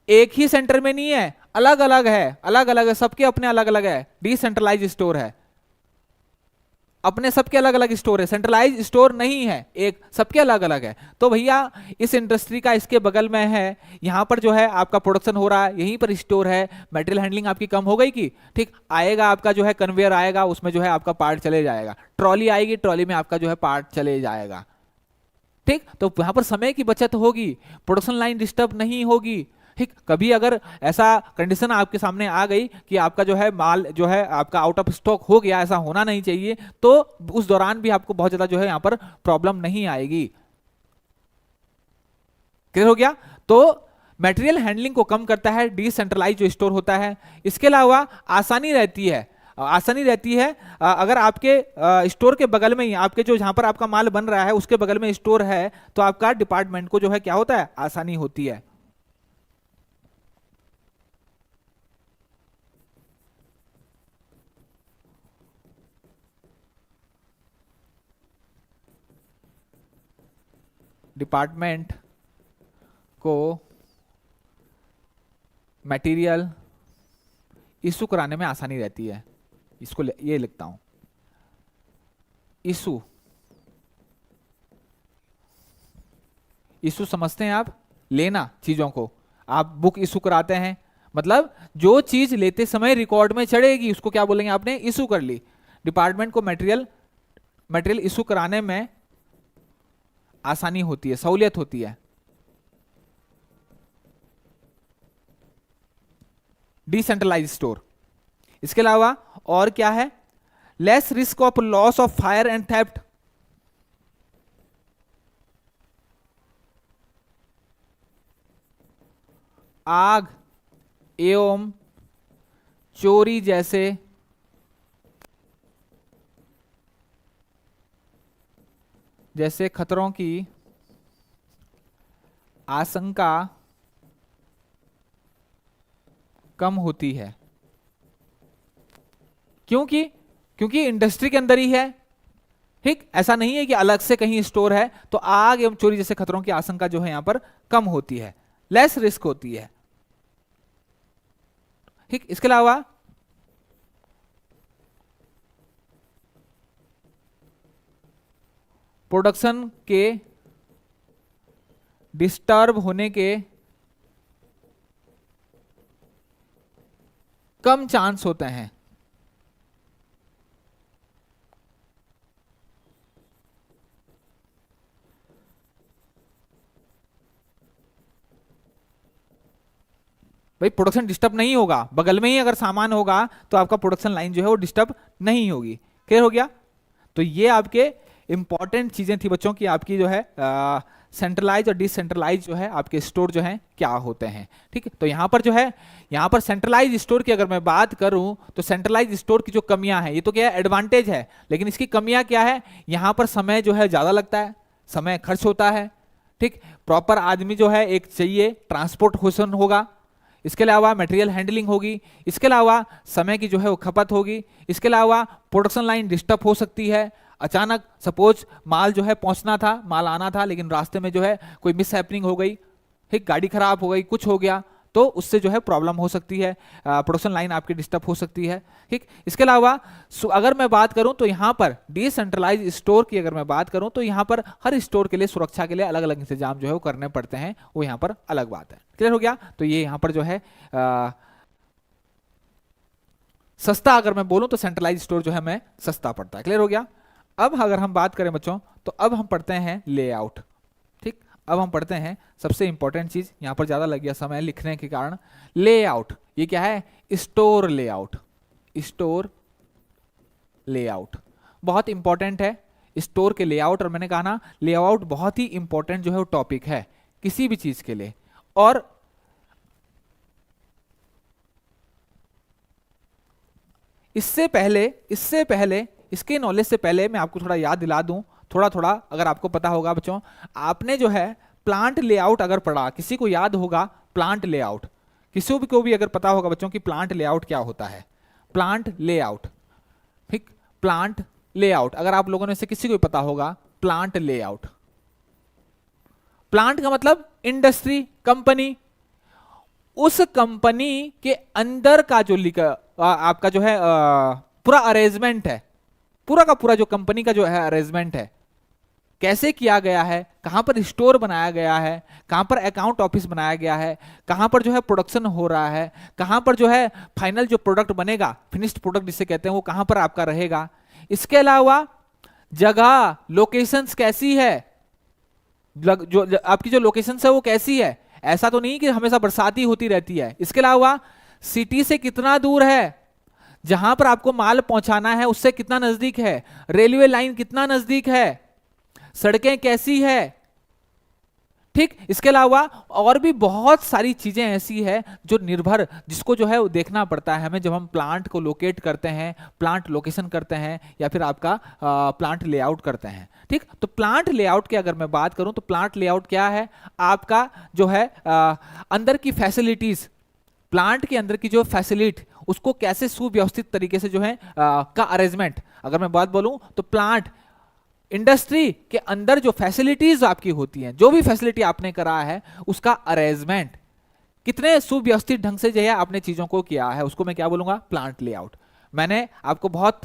एक ही सेंटर में नहीं है, अलग अलग है, सबके अपने अलग अलग है। डिसेंट्रलाइज स्टोर है, अपने सबके अलग अलग स्टोर है, सेंट्रलाइज स्टोर नहीं है, एक सबके अलग अलग है। तो भैया इस इंडस्ट्री का इसके बगल में है, यहां पर जो है आपका प्रोडक्शन हो रहा है, यहीं पर स्टोर है, मटेरियल हैंडलिंग आपकी कम हो गई कि, ठीक, आएगा आपका जो है कन्वेयर आएगा, उसमें जो है आपका पार्ट चले जाएगा, ट्रॉली आएगी, ट्रॉली में आपका जो है पार्ट चले जाएगा। ठीक, तो यहां पर समय की बचत होगी, प्रोडक्शन लाइन डिस्टर्ब नहीं होगी। ठीक, कभी अगर ऐसा कंडीशन आपके सामने आ गई कि आपका जो है माल जो है आपका आउट ऑफ स्टॉक हो गया, ऐसा होना नहीं चाहिए, तो उस दौरान भी आपको बहुत ज्यादा जो है यहां पर प्रॉब्लम नहीं आएगी। क्लियर हो गया? तो मटेरियल हैंडलिंग को कम करता है डिसेंट्रलाइज जो स्टोर होता है। इसके अलावा आसानी रहती है, अगर आपके स्टोर के बगल में ही आपके जो जहां पर आपका माल बन रहा है उसके बगल में स्टोर है, तो आपका डिपार्टमेंट को जो है क्या होता है, आसानी होती है। डिपार्टमेंट को मटेरियल इशू कराने में आसानी रहती है। इसको ये लिखता हूं, इशू। इशू समझते हैं आप, लेना चीजों को। आप बुक इशू कराते हैं, मतलब जो चीज लेते समय रिकॉर्ड में चढ़ेगी उसको क्या बोलेंगे, आपने इशू कर ली। डिपार्टमेंट को मटेरियल इशू कराने में आसानी होती है, सहूलियत होती है। Decentralize store. इसके अलावा और क्या है, less risk of loss of fire and theft. आग एवं चोरी जैसे खतरों की आशंका कम होती है। क्योंकि इंडस्ट्री के अंदर ही है, ठीक। ऐसा नहीं है कि अलग से कहीं स्टोर है, तो आग एवं चोरी जैसे खतरों की आशंका जो है यहां पर कम होती है, लेस रिस्क होती है, ठीक। इसके अलावा प्रोडक्शन के डिस्टर्ब होने के कम चांस होते हैं। भाई प्रोडक्शन डिस्टर्ब नहीं होगा, बगल में ही अगर सामान होगा तो आपका प्रोडक्शन लाइन जो है वो डिस्टर्ब नहीं होगी। क्लियर हो गया? तो ये आपके इंपॉर्टेंट चीजें थी बच्चों की, आपकी जो है सेंट्रलाइज और डिसेंट्रलाइज जो है आपके स्टोर जो है क्या होते हैं, ठीक है। तो यहाँ पर जो है, यहाँ पर सेंट्रलाइज स्टोर की अगर मैं बात करूं तो सेंट्रलाइज स्टोर की जो कमियां हैं, ये तो क्या है एडवांटेज है, लेकिन इसकी कमियां क्या है, यहाँ पर समय जो है ज्यादा लगता है, समय खर्च होता है, ठीक। प्रॉपर आदमी जो है एक चाहिए, ट्रांसपोर्टेशन होगा, इसके अलावा मटेरियल हैंडलिंग होगी, इसके अलावा समय की जो है वो खपत होगी, इसके अलावा प्रोडक्शन लाइन डिस्टर्ब हो सकती है। अचानक सपोज माल जो है पहुंचना था, माल आना था, लेकिन रास्ते में जो है कोई मिस हैपनिंग हो गई, ठीक, गाड़ी खराब हो गई, कुछ हो गया, तो उससे जो है प्रॉब्लम हो सकती है, प्रोडक्शन लाइन आपकी डिस्टर्ब हो सकती है, ठीक। इसके अलावा अगर मैं बात करूं तो यहाँ पर डिसेंट्रलाइज स्टोर की अगर मैं बात करूं तो यहाँ पर हर स्टोर के लिए सुरक्षा के लिए अलग अलग इंतजाम जो है वो करने पड़ते हैं, वो यहाँ पर अलग बात है। क्लियर हो गया? तो ये यहाँ पर जो है सस्ता अगर मैं बोलूं तो सेंट्रलाइज स्टोर जो है मैं सस्ता पड़ता है। क्लियर हो गया? अब अगर हम बात करें बच्चों तो अब हम पढ़ते हैं लेआउट, ठीक। अब हम पढ़ते हैं सबसे इंपॉर्टेंट चीज, यहां पर ज्यादा लग गया समय लिखने के कारण, लेआउट। ये क्या है? Store layout. स्टोर लेआउट बहुत इंपॉर्टेंट है, स्टोर के लेआउट। और मैंने कहा ना लेआउट बहुत ही इंपॉर्टेंट जो है वो टॉपिक है किसी भी चीज के लिए। और इससे पहले इसके नॉलेज से पहले मैं आपको थोड़ा याद दिला दूं, थोड़ा अगर आपको पता होगा बच्चों, आपने जो है प्लांट लेआउट अगर पढ़ा, किसी को याद होगा प्लांट लेआउट, किसी को भी अगर पता होगा बच्चों कि प्लांट लेआउट क्या होता है, प्लांट लेआउट, ठीक। प्लांट लेआउट अगर आप लोगों में से किसी को पता होगा, प्लांट लेआउट, प्लांट का मतलब इंडस्ट्री, कंपनी, उस कंपनी के अंदर का जो आपका जो है पूरा अरेंजमेंट है, पूरा का पूरा जो कंपनी का जो है अरेंजमेंट है, कैसे किया गया है, कहां पर स्टोर बनाया गया है, कहां पर अकाउंट ऑफिस बनाया गया है, कहां पर जो है प्रोडक्शन हो रहा है, कहां पर जो है फाइनल जो प्रोडक्ट बनेगा, फिनिश्ड प्रोडक्ट जिसे कहते हैं, वो कहां पर आपका रहेगा। इसके अलावा जगह, लोकेशंस कैसी है, जो आपकी जो लोकेशन है वो कैसी है, ऐसा तो नहीं कि हमेशा बरसाती होती रहती है। इसके अलावा सिटी से कितना दूर है, जहां पर आपको माल पहुंचाना है उससे कितना नजदीक है, रेलवे लाइन कितना नजदीक है, सड़कें कैसी है, ठीक। इसके अलावा और भी बहुत सारी चीजें ऐसी है जो निर्भर, जिसको जो है वो देखना पड़ता है हमें जब हम प्लांट को लोकेट करते हैं, प्लांट लोकेशन करते हैं, या फिर आपका प्लांट लेआउट करते हैं, ठीक। तो प्लांट लेआउट की अगर मैं बात करूं तो प्लांट लेआउट क्या है, आपका जो है अंदर की फैसिलिटीज, प्लांट के अंदर की जो फैसिलिटी, उसको कैसे सुव्यवस्थित तरीके से जो है का अरेंजमेंट। अगर मैं बात बोलूं तो प्लांट इंडस्ट्री के अंदर जो फैसिलिटीज आपकी होती हैं, जो भी फैसिलिटी आपने करा है उसका अरेंजमेंट, कितने सुव्यवस्थित ढंग से जो है आपने चीजों को किया है, उसको मैं क्या बोलूंगा, प्लांट लेआउट। मैंने आपको बहुत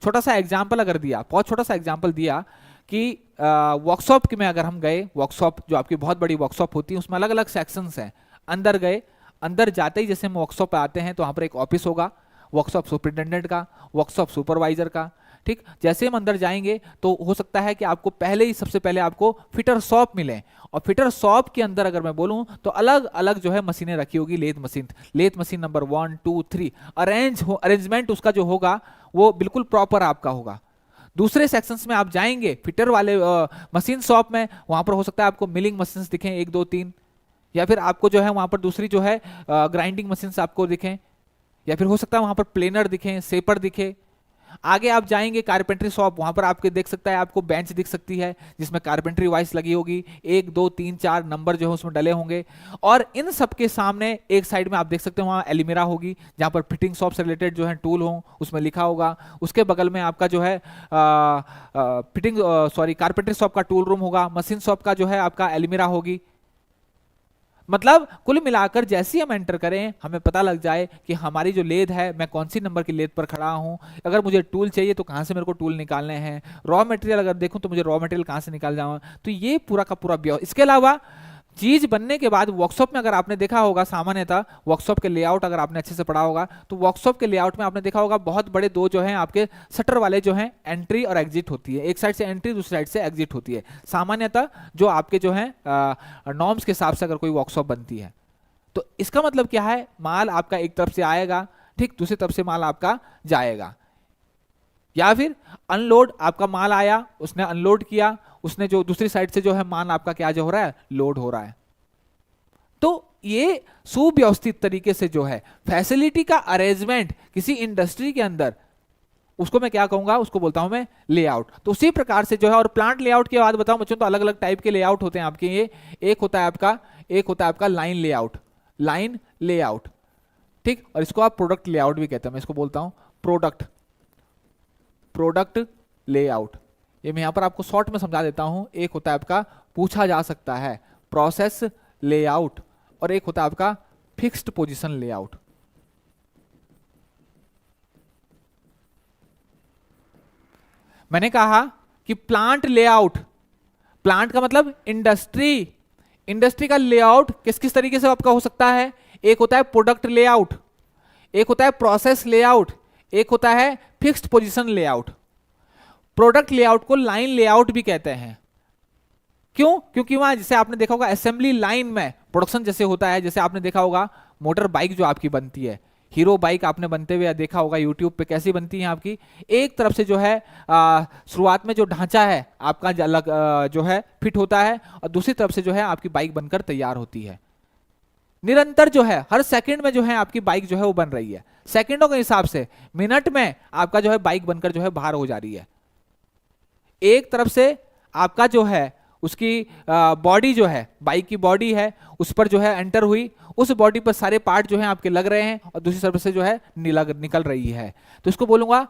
छोटा सा एग्जांपल अगर दिया, बहुत छोटा सा एग्जांपल दिया कि वर्कशॉप में अगर हम गए, वर्कशॉप जो आपकी बहुत बड़ी वर्कशॉप होती है उसमें अलग अलग सेक्शंस हैं, अंदर गए, अंदर जाते ही जैसे हम वर्कशॉप पे आते हैं तो वहां पर एक ऑफिस होगा वर्कशॉप सुपरिटेंडेंट का, वर्कशॉप सुपरवाइजर का। ठीक, जैसे हम अंदर जाएंगे तो हो सकता है कि आपको पहले ही, सबसे पहले आपको फिटर शॉप मिले, और फिटर शॉप के अंदर अगर मैं बोलूं तो अलग अलग जो है मशीनें रखी होगी, लेथ मशीन नंबर 1 2 3, अरेंजमेंट उसका जो होगा वो बिल्कुल प्रॉपर आपका होगा। दूसरे सेक्शंस में आप जाएंगे फिटर वाले मशीन शॉप में, वहां पर हो सकता है आपको मिलिंग मशीन्स दिखें 1 2 3, या फिर आपको जो है वहां पर दूसरी जो है ग्राइंडिंग मशीन्स आपको दिखें, या फिर हो सकता है वहां पर प्लेनर दिखें, सेपर दिखे। आगे आप जाएंगे कारपेंट्री शॉप, वहां पर आपके देख सकता है आपको बेंच दिख सकती है जिसमें कारपेंट्री वाइस लगी होगी, 1 2 3 4 नंबर जो है उसमें डले होंगे, और इन सब के सामने एक साइड में आप देख सकते हो वहां एलिमिरा होगी जहां पर फिटिंग शॉप से रिलेटेड जो है टूल हो उसमें लिखा होगा। उसके बगल में आपका जो है कारपेंट्री शॉप का टूल रूम होगा, मशीन शॉप का जो है आपका एलिमिरा होगी। मतलब कुल मिलाकर जैसे हम एंटर करें हमें पता लग जाए कि हमारी जो लेद है, मैं कौन सी नंबर की लेद पर खड़ा हूं, अगर मुझे टूल चाहिए तो कहां से मेरे को टूल निकालने हैं, रॉ मटेरियल अगर देखूं तो मुझे रॉ मटेरियल कहां से निकाल जाऊं, तो ये पूरा का पूरा व्यवस्था। इसके अलावा चीज बनने के बाद वर्कशॉप में अगर आपने देखा होगा, सामान्यतः वर्कशॉप के लेआउट अगर आपने अच्छे से पढ़ा होगा तो वर्कशॉप के लेआउट में आपने देखा होगा बहुत बड़े दो जो हैं आपके शटर वाले जो हैं, एंट्री और एग्जिट होती है, एक साइड से एंट्री दूसरी साइड से एग्जिट होती है सामान्यतः, जो आपके जो है नॉर्म्स के हिसाब से अगर कोई वर्कशॉप बनती है। तो इसका मतलब क्या है, माल आपका एक तरफ से आएगा, ठीक, दूसरी तरफ से माल आपका जाएगा, या फिर अनलोड, आपका माल आया उसने अनलोड किया, उसने जो दूसरी साइड से जो है माल आपका क्या जो हो रहा है, लोड हो रहा है। तो ये सुव्यवस्थित तरीके से जो है फैसिलिटी का अरेंजमेंट किसी इंडस्ट्री के अंदर, उसको मैं क्या कहूंगा, उसको बोलता हूं मैं लेआउट। तो उसी प्रकार से जो है, और प्लांट लेआउट के बाद बताऊं बच्चों तो अलग अलग टाइप के लेआउट होते हैं आपके, ये एक होता है आपका लाइन लेआउट, लाइन लेआउट, ठीक, और इसको आप प्रोडक्ट लेआउट भी कहते हैं, मैं इसको बोलता हूं प्रोडक्ट लेआउट। ये मैं यहां पर आपको शॉर्ट में समझा देता हूं। एक होता है आपका पूछा जा सकता है प्रोसेस लेआउट, और एक होता है आपका फिक्स्ड पोजीशन लेआउट। मैंने कहा कि प्लांट लेआउट, प्लांट का मतलब इंडस्ट्री का लेआउट किस किस तरीके से आपका हो सकता है, एक होता है प्रोडक्ट लेआउट, एक होता है प्रोसेस लेआउट, एक होता है fixed position layout. Product layout को लाइन लेआउट भी कहते हैं। क्यों? क्योंकि वहां जैसे आपने देखा होगा असेंबली लाइन में प्रोडक्शन जैसे होता है, जैसे आपने देखा होगा मोटर बाइक जो आपकी बनती है, हीरो बाइक आपने बनते हुए देखा होगा यूट्यूब पे, कैसी बनती है आपकी, एक तरफ से जो है शुरुआत में जो ढांचा है आपका जो है फिट होता है, और दूसरी तरफ से जो है आपकी बाइक बनकर तैयार होती है। निरंतर जो है हर सेकंड में जो है आपकी बाइक जो है वो बन रही है, सेकंडों के हिसाब से, मिनट में आपका जो है बाइक बनकर जो है बाहर हो जा रही है। एक तरफ से आपका जो है उसकी बॉडी जो है, बाइक की बॉडी है, उस पर जो है एंटर हुई, उस बॉडी पर सारे पार्ट जो है आपके लग रहे हैं, और दूसरी तरफ से जो है निकल रही है, तो इसको बोलूंगा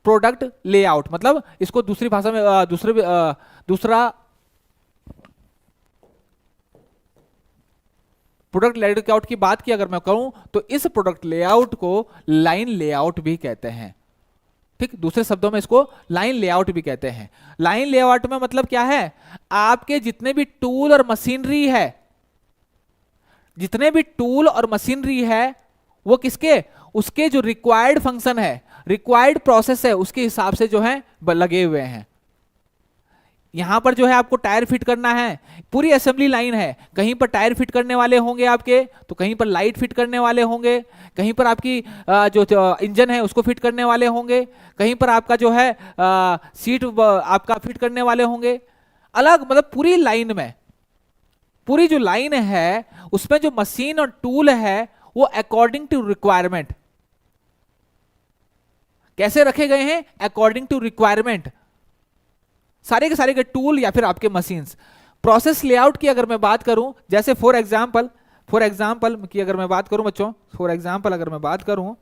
प्रोडक्ट लेआउट। मतलब इसको दूसरी भाषा में दूसरा प्रोडक्ट लेआउट की बात की अगर मैं कहूं तो इस प्रोडक्ट लेआउट को लाइन लेआउट भी कहते हैं। ठीक, दूसरे शब्दों में इसको लाइन लेआउट भी कहते हैं। लाइन लेआउट में मतलब क्या है, आपके जितने भी टूल और मशीनरी है, जितने भी टूल और मशीनरी है वो किसके, उसके जो रिक्वायर्ड फंक्शन है, रिक्वायर्ड प्रोसेस है, उसके हिसाब से जो है लगे हुए हैं। यहां पर जो है आपको टायर फिट करना है, पूरी असेंबली लाइन है, कहीं पर टायर फिट करने वाले होंगे आपके, तो कहीं पर लाइट फिट करने वाले होंगे, कहीं पर आपकी जो इंजन है उसको फिट करने वाले होंगे, कहीं पर आपका जो है सीट आपका फिट करने वाले होंगे, अलग, मतलब पूरी लाइन में, पूरी जो लाइन है उसमें जो मशीन और टूल है वो अकॉर्डिंग टू रिक्वायरमेंट कैसे रखे गए हैं, अकॉर्डिंग टू रिक्वायरमेंट, सारे के टूल या फिर आपके मशीन्स। प्रोसेस लेआउट की अगर मैं बात करूं, जैसे फॉर एग्जांपल की अगर मैं बात करूं बच्चों, फॉर एग्जांपल अगर मैं बात करूं,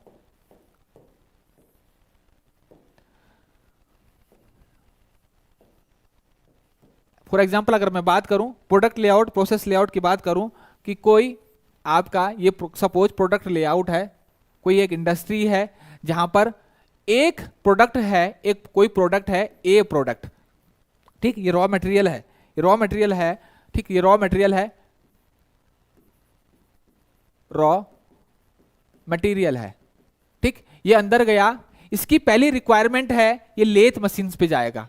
फॉर एग्जाम्पल अगर मैं बात करूं प्रोडक्ट लेआउट, प्रोसेस लेआउट की बात करूं कि कोई आपका ये सपोज प्रोडक्ट लेआउट है, कोई एक इंडस्ट्री है जहां पर एक प्रोडक्ट है, एक कोई प्रोडक्ट है, ए प्रोडक्ट, ठीक, ये रॉ मटेरियल है, ये रॉ मटेरियल है, ठीक, ये रॉ मटेरियल है, रॉ मटेरियल है, ठीक, ये अंदर गया, इसकी पहली रिक्वायरमेंट है ये लेथ मशीन्स पे जाएगा,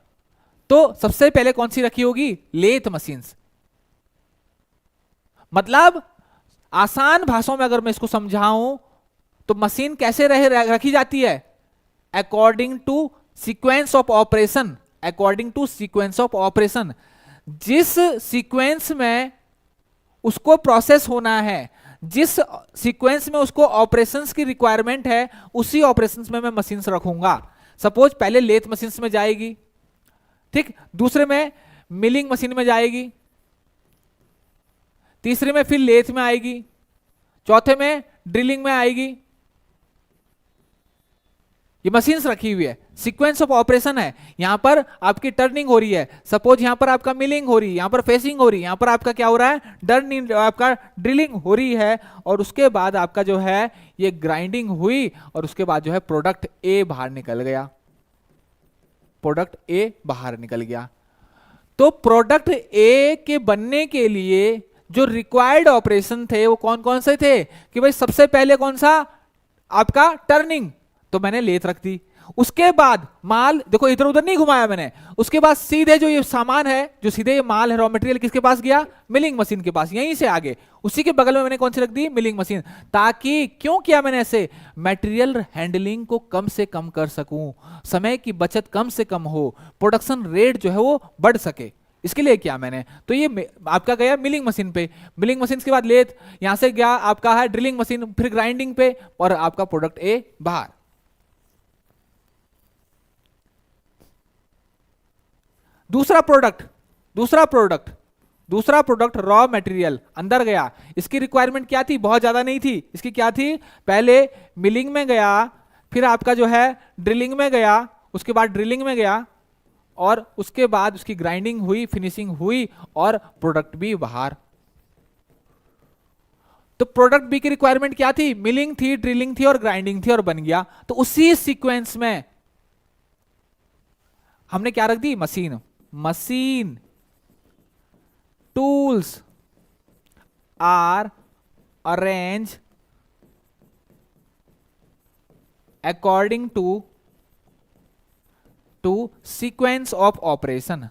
तो सबसे पहले कौन सी रखी होगी, लेथ मशीन्स। मतलब आसान भाषाओं में अगर मैं इसको समझाऊं तो मशीन कैसे रखी जाती है, according to sequence of operation, according to sequence of operation, जिस सीक्वेंस में उसको प्रोसेस होना है, जिस सीक्वेंस में उसको ऑपरेशंस की रिक्वायरमेंट है, उसी ऑपरेशंस में मैं मशीन्स रखूंगा। सपोज पहले लेथ मशीन्स में जाएगी, ठीक, दूसरे में मिलिंग मशीन में जाएगी, तीसरे में फिर लेथ में आएगी, चौथे में ड्रिलिंग में आएगी। ये मशीन्स रखी हुई है, सीक्वेंस ऑफ ऑपरेशन है। यहां पर आपकी टर्निंग हो रही है, सपोज यहां पर आपका मिलिंग हो रही है, यहां पर फेसिंग हो रही है, यहां पर आपका क्या हो रहा है, आपका ड्रिलिंग हो रही है, और उसके बाद आपका जो है ये ग्राइंडिंग हुई, और उसके बाद जो है प्रोडक्ट ए बाहर निकल गया, प्रोडक्ट ए बाहर निकल गया। तो प्रोडक्ट ए के बनने के लिए जो रिक्वायर्ड ऑपरेशन थे वो कौन कौन से थे, कि भाई सबसे पहले कौन सा, आपका टर्निंग, तो मैंने लेथ रख दी। उसके बाद माल देखो इधर उधर नहीं घुमाया मैंने, उसके बाद सीधे जो ये सामान है, जो सीधे ये माल है, रॉ मटेरियल किसके पास गया, मिलिंग मशीन के पास, यहीं से आगे उसी के बगल में मैंने कौन सी रख दी, मिलिंग मशीन। ताकि क्यों किया मैंने ऐसे, मटेरियल हैंडलिंग को कम से कम कर सकूं, समय की बचत कम से कम हो, प्रोडक्शन रेट जो है वो बढ़ सके, इसके लिए किया मैंने। तो ये आपका गया मिलिंग मशीन पे, मिलिंग मशीन के बाद लेथ, यहां से गया आपका है ड्रिलिंग मशीन, फिर ग्राइंडिंग पे, और आपका प्रोडक्ट ए बाहर। दूसरा प्रोडक्ट रॉ मटेरियल अंदर गया, इसकी रिक्वायरमेंट क्या थी, बहुत ज्यादा नहीं थी, इसकी क्या थी, पहले मिलिंग में गया, फिर आपका जो है ड्रिलिंग में गया, उसके बाद ड्रिलिंग में गया, और उसके बाद उसकी ग्राइंडिंग हुई, फिनिशिंग हुई, और प्रोडक्ट भी बाहर। तो प्रोडक्ट बी की रिक्वायरमेंट क्या थी, मिलिंग थी, ड्रिलिंग थी और ग्राइंडिंग थी, और बन गया। तो उसी सीक्वेंस में हमने क्या रख दी, machine tools are arrange according to sequence of operation.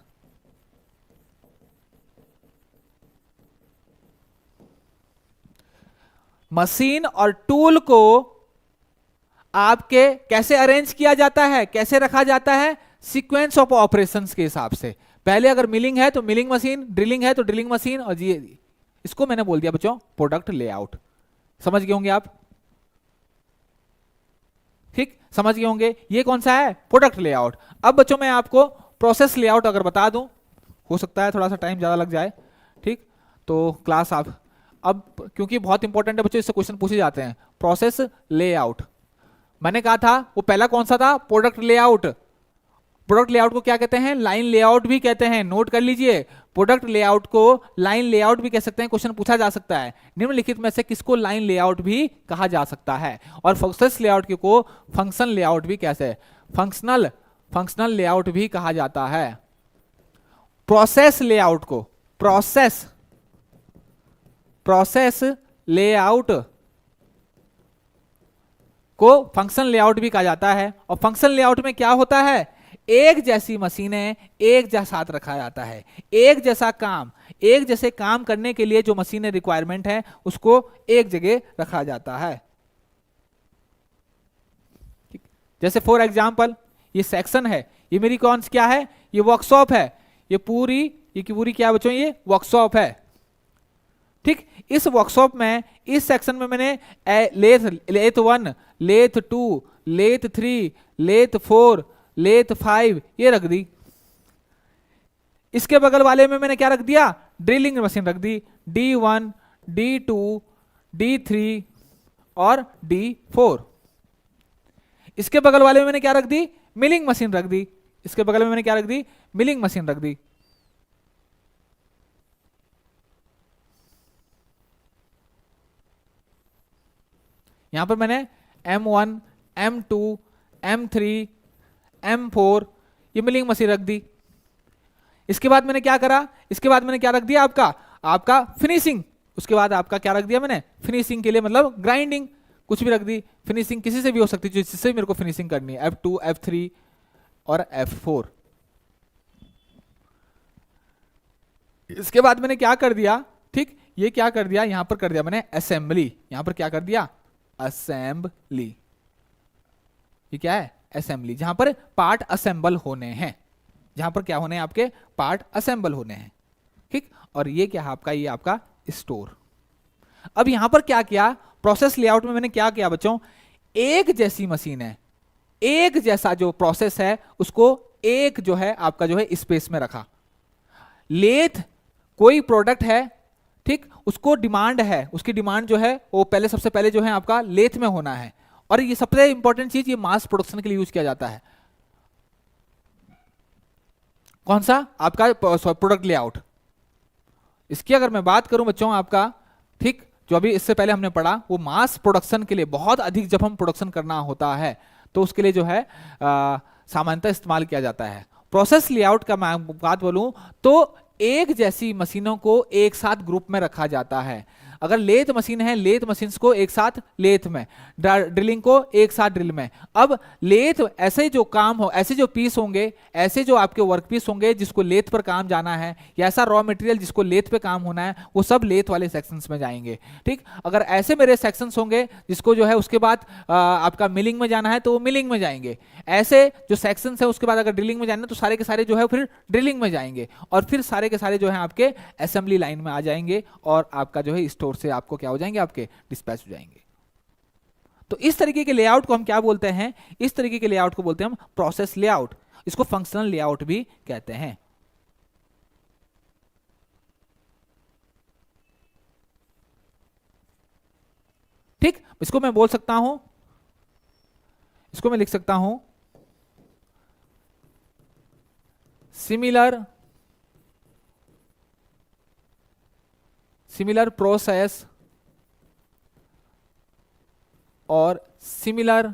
Machine और टूल को आपके कैसे अरेंज किया जाता है, कैसे रखा जाता है, सीक्वेंस ऑफ ऑपरेशंस के हिसाब से। पहले अगर मिलिंग है तो मिलिंग मशीन, ड्रिलिंग है तो ड्रिलिंग मशीन, और जी इसको मैंने बोल दिया बच्चों प्रोडक्ट लेआउट। समझ गए होंगे आप, ठीक, समझ गए होंगे। ये कौन सा है, प्रोडक्ट लेआउट। अब बच्चों मैं आपको प्रोसेस लेआउट अगर बता दूं, हो सकता है थोड़ा सा टाइम ज्यादा लग जाए, ठीक, तो क्लास आप अब क्योंकि बहुत इंपॉर्टेंट है बच्चों, इससे क्वेश्चन पूछे जाते हैं। प्रोसेस लेआउट मैंने कहा था वो पहला कौन सा था, प्रोडक्ट लेआउट। प्रोडक्ट लेआउट को क्या कहते हैं, लाइन लेआउट भी कहते हैं, नोट कर लीजिए। प्रोडक्ट लेआउट को लाइन लेआउट भी कह सकते हैं, क्वेश्चन पूछा जा सकता है निम्नलिखित में से किसको लाइन लेआउट भी कहा जा सकता है। और प्रोसेस लेआउट को फंक्शन लेआउट भी कैसे, फंक्शनल लेआउट भी कहा जाता है। प्रोसेस लेआउट को प्रोसेस लेआउट को फंक्शन लेआउट भी कहा जाता है। और फंक्शन लेआउट में क्या होता है, एक जैसी मशीनें एक साथ रखा जाता है, एक जैसे काम करने के लिए जो मशीनें रिक्वायरमेंट है उसको एक जगह रखा जाता है। जैसे फॉर एग्जांपल ये सेक्शन है, ये मेरी कौन सी क्या है, ये वर्कशॉप है, ये की पूरी क्या बच्चों, ये वर्कशॉप है, ठीक। इस वर्कशॉप में इस सेक्शन में मैंने lathe 1, lathe 2, lathe 3, lathe 4, lathe 5 ये रख दी। इसके बगल वाले में मैंने क्या रख दिया, ड्रिलिंग मशीन रख दी, D1, D2, D3 और D4। इसके बगल वाले में मैंने क्या रख दी, मिलिंग मशीन रख दी। इसके बगल में मैंने क्या रख दी, मिलिंग मशीन रख दी। यहां पर मैंने M1, M2, M3, M4 ये मिलिंग मशीन रख दी। इसके बाद मैंने क्या करा, इसके बाद मैंने क्या रख दिया, आपका फिनिशिंग। उसके बाद आपका क्या रख दिया मैंने, फिनिशिंग के लिए मतलब ग्राइंडिंग, कुछ भी रख दी। फिनिशिंग किसी से भी हो सकती है, जिससे मेरे को फिनिशिंग करनी है, F2, F3 और F4। इसके बाद मैंने क्या कर दिया, ठीक, ये क्या कर दिया, यहां पर कर दिया मैंने असेंबली। यहां पर क्या कर दिया, असेंबली। ये क्या है, असेंबली, जहां पर पार्ट असेंबल होने हैं, जहां पर क्या होने हैं, आपके पार्ट असेंबल होने हैं, ठीक। और ये क्या है आपका, ये आपका स्टोर। अब यहां पर क्या किया, प्रोसेस लेआउट में मैंने क्या किया बच्चों, एक जैसी मशीन है, एक जैसा जो प्रोसेस है उसको एक जो है आपका जो है स्पेस में रखा। लेथ कोई प्रोडक्ट है, ठीक, उसको डिमांड है, उसकी डिमांड जो है वो पहले, सबसे पहले जो है आपका लेथ में होना है। और ये सबसे इंपॉर्टेंट चीज, ये मास प्रोडक्शन के लिए यूज किया जाता है। कौन सा, आपका प्रोडक्ट लेआउट। इसकी अगर मैं बात करूं बच्चों आपका, ठीक, जो अभी इससे पहले हमने पढ़ा, वो मास प्रोडक्शन के लिए बहुत अधिक जब हम प्रोडक्शन करना होता है तो उसके लिए जो है सामान्यतः इस्तेमाल किया जाता है। प्रोसेस लेआउट का मैं बात बोलूं तो एक जैसी मशीनों को एक साथ ग्रुप में रखा जाता है। अगर लेथ मशीन है, लेथ मशीन्स को एक साथ लेथ में, ड्रिलिंग को एक साथ ड्रिल में। अब लेथ ऐसे जो काम हो, ऐसे जो पीस होंगे, ऐसे जो आपके वर्क पीस होंगे जिसको लेथ पर काम जाना है, या ऐसा रॉ मटेरियल जिसको लेथ पे काम होना है, वो सब लेथ वाले सेक्शंस में जाएंगे, ठीक। अगर ऐसे मेरे सेक्शंस होंगे जिसको जो है उसके बाद आपका मिलिंग में जाना है तो वो मिलिंग में जाएंगे। ऐसे जो सेक्शंस है उसके बाद अगर ड्रिलिंग में जाना है तो सारे के सारे जो है फिर ड्रिलिंग में जाएंगे, और फिर सारे के सारे जो है आपके असेंबली लाइन में आ जाएंगे, और आपका जो है स्टोर से आपको क्या हो जाएंगे, आपके डिस्पैच हो जाएंगे। तो इस तरीके के लेआउट को हम क्या बोलते हैं, इस तरीके के लेआउट को बोलते हैं हम प्रोसेस लेआउट। इसको फंक्शनल लेआउट भी कहते हैं। ठीक, इसको मैं बोल सकता हूं, इसको मैं लिख सकता हूं सिमिलर प्रोसेस और सिमिलर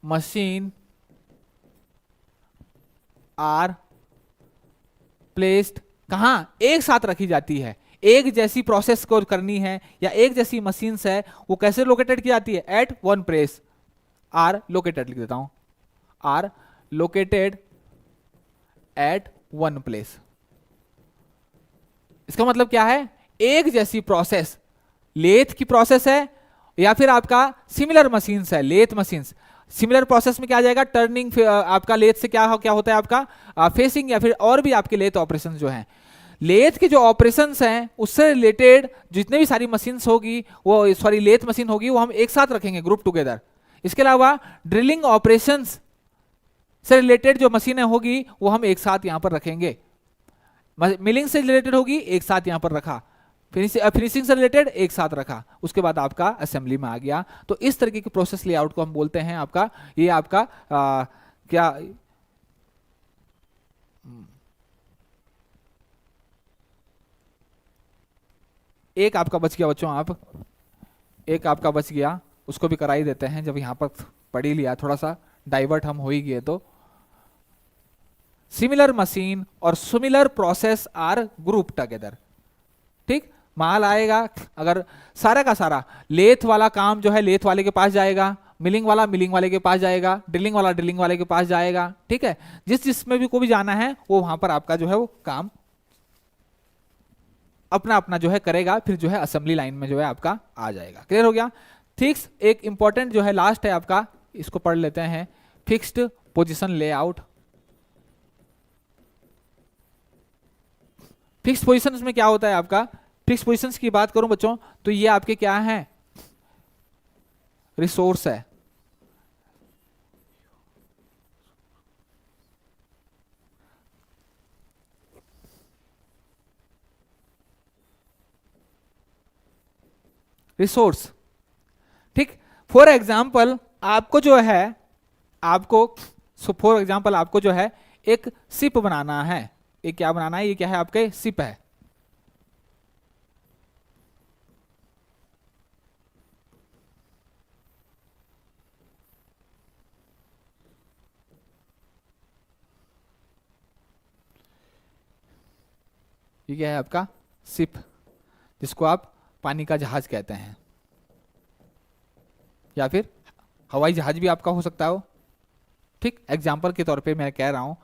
मशीन आर प्लेस्ड, कहां, एक साथ रखी जाती है। एक जैसी प्रोसेस को करनी है या एक जैसी मशीन है, वो कैसे लोकेटेड की जाती है, at one place. Are located लिख देता हूं, are located at one place. इसका मतलब क्या है, एक जैसी प्रोसेस, लेथ की प्रोसेस है या फिर आपका सिमिलर मशीन्स है, लेथ मशीन्स। सिमिलर प्रोसेस में क्या आ जाएगा, टर्निंग, आपका लेथ से क्या होता है आपका फेसिंग, या फिर और भी आपके लेथ ऑपरेशंस जो हैं। लेथ के जो ऑपरेशंस हैं उससे रिलेटेड जितने भी सारी मशीन्स होगी, वो सॉरी लेथ मशीन होगी, वो हम एक साथ रखेंगे ग्रुप टुगेदर। इसके अलावा ड्रिलिंग ऑपरेशंस से रिलेटेड जो मशीनें होगी वो हम एक साथ यहां पर रखेंगे। मिलिंग से रिलेटेड होगी, एक साथ यहां पर रखा। फिनिशिंग से रिलेटेड एक साथ रखा, उसके बाद आपका असेंबली में आ गया। तो इस तरीके के प्रोसेस लेआउट को हम बोलते हैं आपका, ये आपका क्या, एक आपका बच गया बच्चों, एक आपका बच गया, उसको भी करा ही देते हैं। जब यहां पर पढ़ ही लिया, थोड़ा सा डाइवर्ट हम हो ही गए। तो सिमिलर मशीन और similar process are group together, ठीक। माल आएगा, अगर सारा का सारा लेथ वाला काम जो है लेथ वाले के पास जाएगा, मिलिंग वाला मिलिंग वाले के पास जाएगा, ड्रिलिंग वाला ड्रिलिंग वाले के पास जाएगा, ठीक है। जिसमें भी को भी जाना है वो वहां पर आपका जो है वो काम अपना अपना जो है करेगा, फिर जो है असेंबली लाइन में जो है आपका आ जाएगा। क्लियर हो गया, ठीक। एक इंपॉर्टेंट जो है लास्ट है आपका, इसको पढ़ लेते हैं, fixed position layout. Fix positions में क्या होता है आपका, फिक्स पोजीशंस की बात करूं बच्चों तो ये आपके क्या है, रिसोर्स है। रिसोर्स, ठीक। फॉर एग्जाम्पल आपको जो है, आपको फॉर एग्जाम्पल आपको जो है एक शिप बनाना है। ये क्या बनाना है, ये क्या है आपके शिप है। ये क्या है आपका शिप, जिसको आप पानी का जहाज कहते हैं, या फिर हवाई जहाज भी आपका हो सकता हो। ठीक, एग्जाम्पल के तौर पे मैं कह रहा हूं,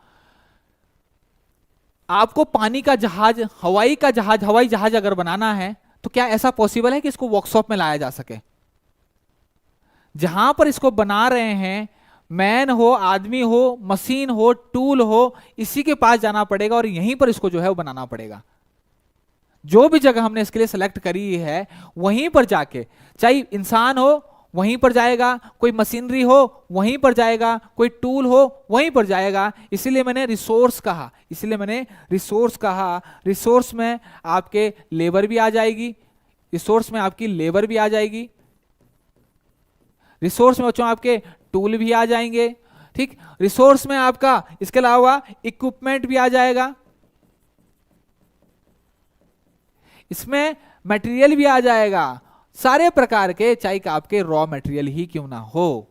आपको पानी का जहाज, हवाई जहाज अगर बनाना है तो क्या ऐसा पॉसिबल है कि इसको वर्कशॉप में लाया जा सके? जहां पर इसको बना रहे हैं, मैन हो, आदमी हो, मशीन हो, टूल हो, इसी के पास जाना पड़ेगा और यहीं पर इसको जो है वो बनाना पड़ेगा। जो भी जगह हमने इसके लिए सेलेक्ट करी है वहीं पर जाके, चाहे इंसान हो वहीं पर जाएगा, कोई मशीनरी हो वहीं पर जाएगा, कोई टूल हो वहीं पर जाएगा। इसीलिए मैंने रिसोर्स कहा, रिसोर्स में आपके लेबर भी आ जाएगी, रिसोर्स में आपकी लेबर भी आ जाएगी, रिसोर्स में बच्चों आपके टूल भी आ जाएंगे। ठीक, रिसोर्स में आपका इसके अलावा इक्विपमेंट भी आ जाएगा, इसमें मटेरियल भी आ जाएगा, सारे प्रकार के, चाहे आपके रॉ मटेरियल ही क्यों ना हो।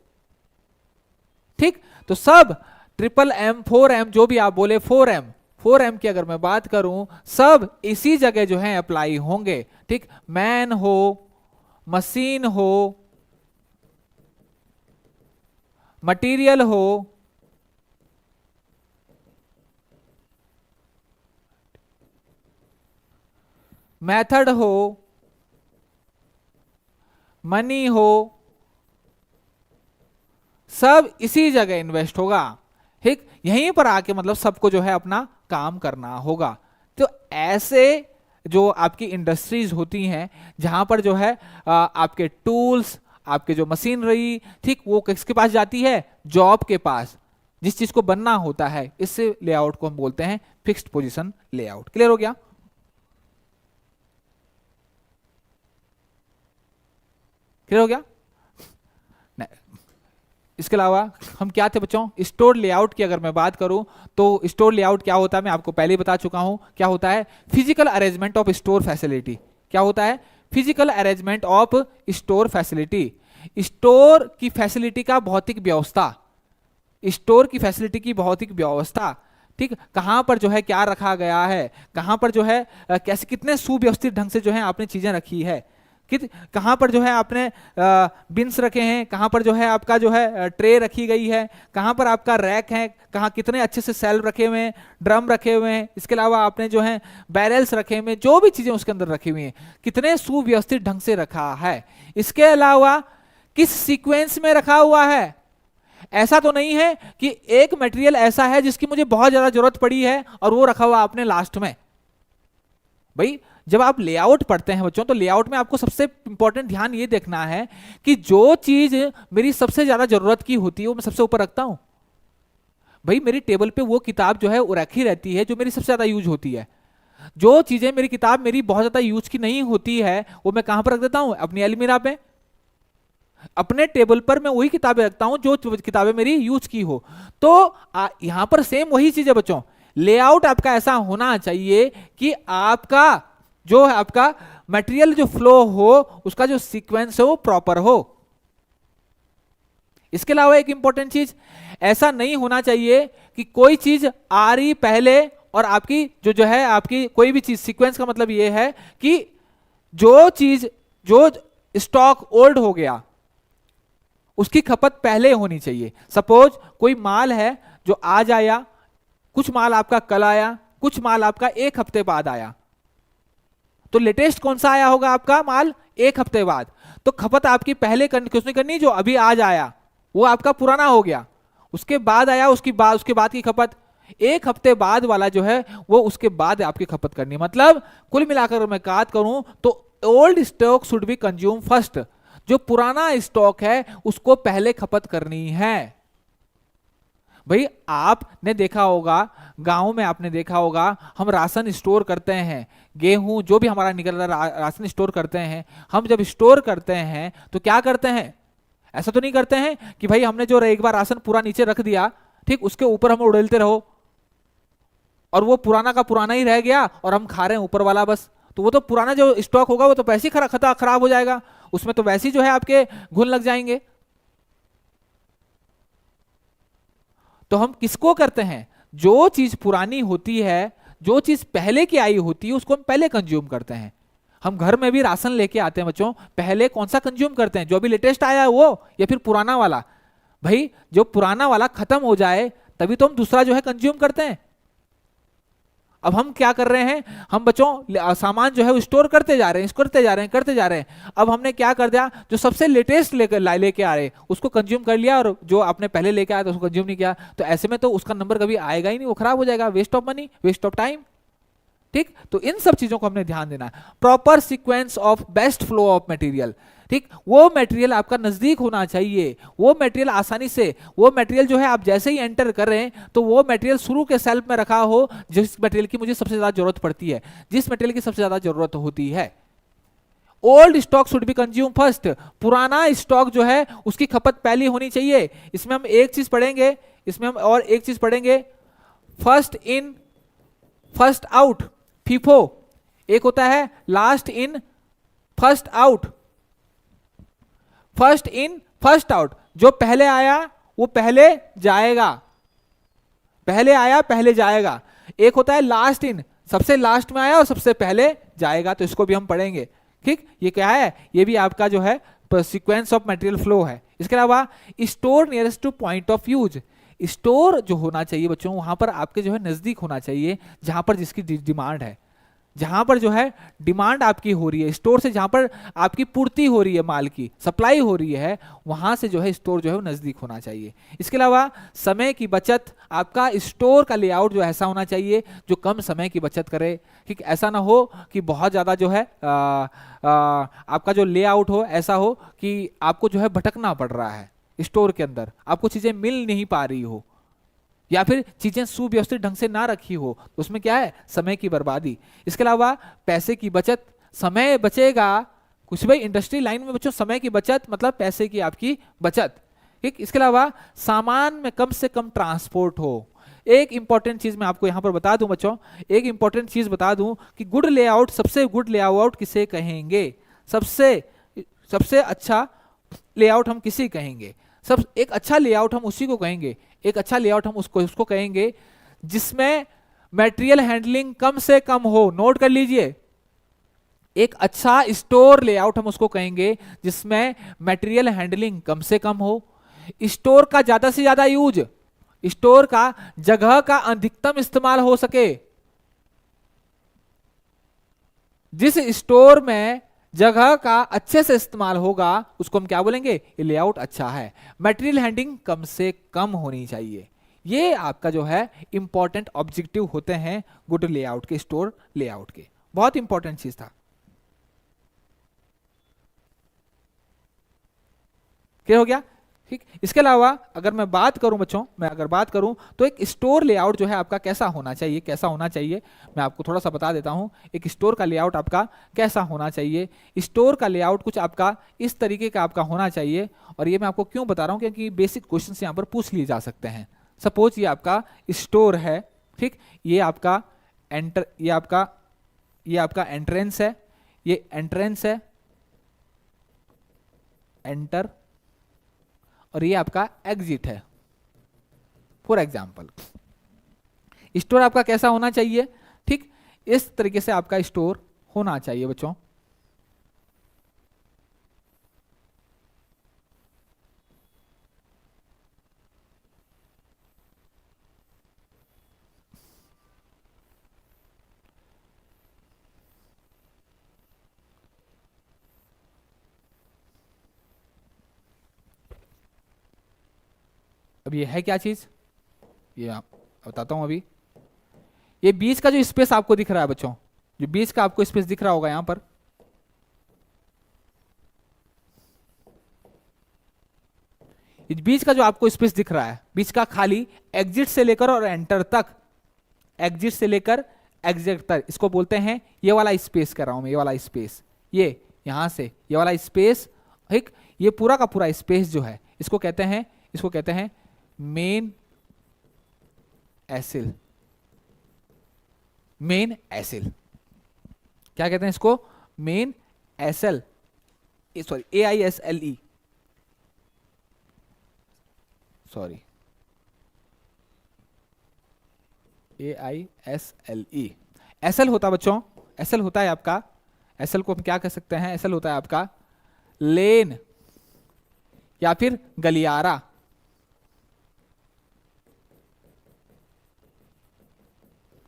ठीक, तो सब ट्रिपल एम, 4M, जो भी आप बोले, 4M की अगर मैं बात करूं, सब इसी जगह जो है अप्लाई होंगे। ठीक, मैन हो, मशीन हो, मटेरियल हो, मेथड हो, मनी हो, सब इसी जगह इन्वेस्ट होगा। ठीक, यहीं पर आके मतलब सबको जो है अपना काम करना होगा। तो ऐसे जो आपकी इंडस्ट्रीज होती हैं जहां पर जो है आपके टूल्स, आपके जो मशीनरी, ठीक, वो किसके पास जाती है? जॉब के पास, जिस चीज को बनना होता है। इस लेआउट को हम बोलते हैं फिक्स्ड पोजीशन लेआउट। क्लियर हो गया? क्लियर हो गया? इसके अलावा हम क्या थे बच्चों? स्टोर लेआउट की अगर मैं बात करूं तो स्टोर लेआउट क्या होता है मैं आपको पहले ही बता चुका हूं। क्या होता है? Physical arrangement of store facility. क्या होता है? Physical arrangement of store facility. Store की फैसिलिटी का भौतिक व्यवस्था, स्टोर की फैसिलिटी की भौतिक व्यवस्था। ठीक, कहां पर जो है क्या रखा गया है, कहां पर जो है कैसे, कितने सुव्यवस्थित ढंग से जो है आपने चीजें रखी है, कहां पर जो है आपने बिन्स रखे हैं, कहां पर जो है आपका जो है ट्रे रखी गई है, कहां पर आपका रैक है, कहां कितने अच्छे से सेल्फ रखे हुए हैं, ड्रम रखे हुए हैं, इसके अलावा आपने जो है बैरल्स रखे हुए हैं, जो भी चीजें उसके अंदर रखी हुई हैं, कितने सुव्यवस्थित ढंग से रखा है। इसके अलावा किस सीक्वेंस में रखा हुआ है। ऐसा तो नहीं है कि एक मटेरियल ऐसा है जिसकी मुझे बहुत ज्यादा जरूरत पड़ी है और वो रखा हुआ आपने लास्ट में। भाई जब आप लेआउट पढ़ते हैं बच्चों, तो लेआउट में आपको सबसे इंपॉर्टेंट ध्यान ये देखना है कि जो चीज मेरी सबसे ज्यादा जरूरत की होती है वो मैं सबसे ऊपर रखता हूं। भाई मेरी टेबल पे वो किताब जो है वो रखी रहती है जो मेरी सबसे ज्यादा यूज होती है। जो चीजें मेरी किताब मेरी बहुत ज्यादा यूज की नहीं होती है वो मैं कहां पर रख देता हूं? अपनी अलमीरा पे। अपने टेबल पर मैं वही किताबें रखता हूं जो किताबें मेरी यूज की हो। तो यहां पर सेम वही चीज है बच्चों। लेआउट आपका ऐसा होना चाहिए कि आपका जो है आपका मटेरियल जो फ्लो हो, उसका जो सीक्वेंस हो वो प्रॉपर हो। इसके अलावा एक इंपॉर्टेंट चीज, ऐसा नहीं होना चाहिए कि कोई चीज आ रही पहले और आपकी जो है आपकी कोई भी चीज, सीक्वेंस का मतलब ये है कि जो चीज जो स्टॉक ओल्ड हो गया उसकी खपत पहले होनी चाहिए। सपोज कोई माल है जो आज आया, कुछ माल आपका कल आया, कुछ माल आपका एक हफ्ते बाद आया, तो लेटेस्ट कौन सा आया होगा आपका माल? एक हफ्ते बाद। तो खपत आपकी पहले किसने करनी? जो अभी आज आया वो आपका पुराना हो गया, उसके बाद आया, उसके बाद की खपत एक हफ्ते बाद वाला जो है वो उसके बाद आपकी खपत करनी। मतलब कुल मिलाकर मैं बात करूं तो old stock should be consume first. जो पुराना स्टॉक है उसको पहले खपत करनी है। भाई आपने देखा होगा, गांव में आपने देखा होगा, हम राशन स्टोर करते हैं, गेहूं जो भी हमारा निकल रहा है राशन स्टोर करते हैं। हम जब स्टोर करते हैं तो क्या करते हैं? ऐसा तो नहीं करते हैं कि भाई हमने जो एक बार राशन पूरा नीचे रख दिया, ठीक, उसके ऊपर हम उड़ेलते रहो और वो पुराना का पुराना ही रह गया और हम खा रहे हैं ऊपर वाला बस। तो वो तो पुराना जो स्टॉक होगा वो तो वैसे ही खराब हो जाएगा, उसमें तो वैसे ही जो है आपके घुन लग जाएंगे। तो हम किसको करते हैं? जो चीज पुरानी होती है, जो चीज पहले की आई होती है उसको हम पहले कंज्यूम करते हैं। हम घर में भी राशन लेके आते हैं बच्चों, पहले कौन सा कंज्यूम करते हैं, जो अभी लेटेस्ट आया है वो, या फिर पुराना वाला? भाई जो पुराना वाला खत्म हो जाए तभी तो हम दूसरा जो है कंज्यूम करते हैं। अब हम क्या कर रहे हैं, हम बच्चों सामान जो है वो स्टोर करते जा रहे हैं, करते जा रहे हैं, करते जा रहे हैं। अब हमने क्या कर दिया, जो सबसे लेटेस्ट लेके आ रहे उसको कंज्यूम कर लिया, और जो आपने पहले लेके आया था उसको कंज्यूम नहीं किया। तो ऐसे में तो उसका नंबर कभी आएगा ही नहीं, वो खराब हो जाएगा, waste of money, waste of time. ठीक, तो इन सब चीजों को हमने ध्यान देना है। Proper sequence of best flow of material. ठीक, वो मटेरियल आपका नजदीक होना चाहिए, वो मटेरियल आसानी से, वो मटेरियल जो है आप जैसे ही एंटर कर रहे हैं तो वो मटेरियल शुरू के सेल्फ में रखा हो, जिस मटेरियल की मुझे सबसे ज्यादा जरूरत पड़ती है, जिस मटेरियल की सबसे ज्यादा जरूरत होती है। Old stock should be consume first. पुराना स्टॉक जो है उसकी खपत पहली होनी चाहिए। इसमें हम एक चीज पढ़ेंगे, इसमें हम और एक चीज पढ़ेंगे, first in first out, FIFO. एक होता है last in first out, first in first out. जो पहले आया वो पहले जाएगा, पहले आया पहले जाएगा। एक होता है लास्ट इन, सबसे लास्ट में आया और सबसे पहले जाएगा, तो इसको भी हम पढ़ेंगे। ठीक, ये क्या है, ये भी आपका जो है सीक्वेंस ऑफ मटेरियल फ्लो है। इसके अलावा store nearest two point of use. Store जो होना चाहिए बच्चों वहां पर आपके जो है नजदीक होना चाहिए, जहां पर जिसकी डिमांड है, जहां पर जो है डिमांड आपकी हो रही है, स्टोर से जहां पर आपकी पूर्ति हो रही है, माल की सप्लाई हो रही है, वहां से जो है स्टोर जो है वो नजदीक होना चाहिए। इसके अलावा समय की बचत, आपका स्टोर का लेआउट जो ऐसा होना चाहिए जो कम समय की बचत करे। ठीक, ऐसा ना हो कि बहुत ज्यादा जो है आपका जो लेआउट हो ऐसा हो कि आपको जो है भटकना पड़ रहा है स्टोर के अंदर, आपको चीजें मिल नहीं पा रही हो, या फिर चीजें सुव्यवस्थित ढंग से ना रखी हो, तो उसमें क्या है, समय की बर्बादी। इसके अलावा पैसे की बचत, समय बचेगा कुछ भाई इंडस्ट्री लाइन में बच्चों, समय की बचत मतलब पैसे की आपकी बचत। ठीक, इसके अलावा सामान में कम से कम ट्रांसपोर्ट हो। एक इंपॉर्टेंट चीज मैं आपको यहां पर बता दूं बच्चों, एक इंपॉर्टेंट चीज बता दूं कि गुड लेआउट, सबसे गुड लेआउट किसे कहेंगे, सबसे सबसे अच्छा लेआउट हम किसी कहेंगे, सब एक अच्छा लेआउट हम उसी को कहेंगे, एक अच्छा लेआउट हम उसको कहेंगे जिसमें मटेरियल हैंडलिंग कम से कम हो। नोट कर लीजिए, एक अच्छा स्टोर लेआउट हम उसको कहेंगे जिसमें मटेरियल हैंडलिंग कम से कम हो, स्टोर का ज्यादा से ज्यादा यूज, स्टोर का जगह का अधिकतम इस्तेमाल हो सके। जिस स्टोर में जगह का अच्छे से इस्तेमाल होगा उसको हम क्या बोलेंगे, ये लेआउट अच्छा है। मटेरियल हैंडलिंग कम से कम होनी चाहिए। ये आपका जो है इंपॉर्टेंट ऑब्जेक्टिव होते हैं गुड लेआउट के, स्टोर लेआउट के। बहुत इंपॉर्टेंट चीज था। क्लियर हो गया? ठीक, इसके अलावा अगर मैं बात करूं बच्चों, मैं अगर बात करूं तो एक स्टोर लेआउट जो है आपका कैसा होना चाहिए, कैसा होना चाहिए, मैं आपको थोड़ा सा बता देता हूं। एक स्टोर का लेआउट आपका कैसा होना चाहिए। स्टोर का लेआउट कुछ आपका इस तरीके का आपका होना चाहिए, और ये मैं आपको क्यों बता रहा हूं, क्योंकि बेसिक क्वेश्चन यहां पर पूछ लिए जा सकते हैं। सपोज ये आपका स्टोर है, ठीक, ये आपका ये आपका एंट्रेंस है, ये एंट्रेंस है, एंटर, और ये आपका एग्जिट है। फॉर एग्जाम्पल स्टोर आपका कैसा होना चाहिए, ठीक, इस तरीके से आपका स्टोर होना चाहिए बच्चों। अब ये है क्या चीज, ये आप बताता हूं अभी। ये बीच का जो स्पेस आपको दिख रहा है बच्चों, जो बीच का आपको स्पेस दिख रहा होगा यहां पर, इस बीच का जो आपको स्पेस दिख रहा है, बीच का खाली, एग्जिट से लेकर और एंटर तक, एग्जिट से लेकर एग्जिट तक, इसको बोलते हैं, ये वाला स्पेस कर रहा हूं मैं, ये वाला स्पेस, ये यहां से ये वाला स्पेस, ठीक, ये पूरा का पूरा स्पेस जो है इसको कहते हैं, इसको कहते हैं मेन एसिल। मेन एसिल क्या कहते हैं इसको, main aisle, sorry AISLE, sorry AISLE। Aisle होता है बच्चों, एसएल होता है आपका, एसएल को हम क्या कह सकते हैं, एसएल होता है आपका लेन या फिर गलियारा।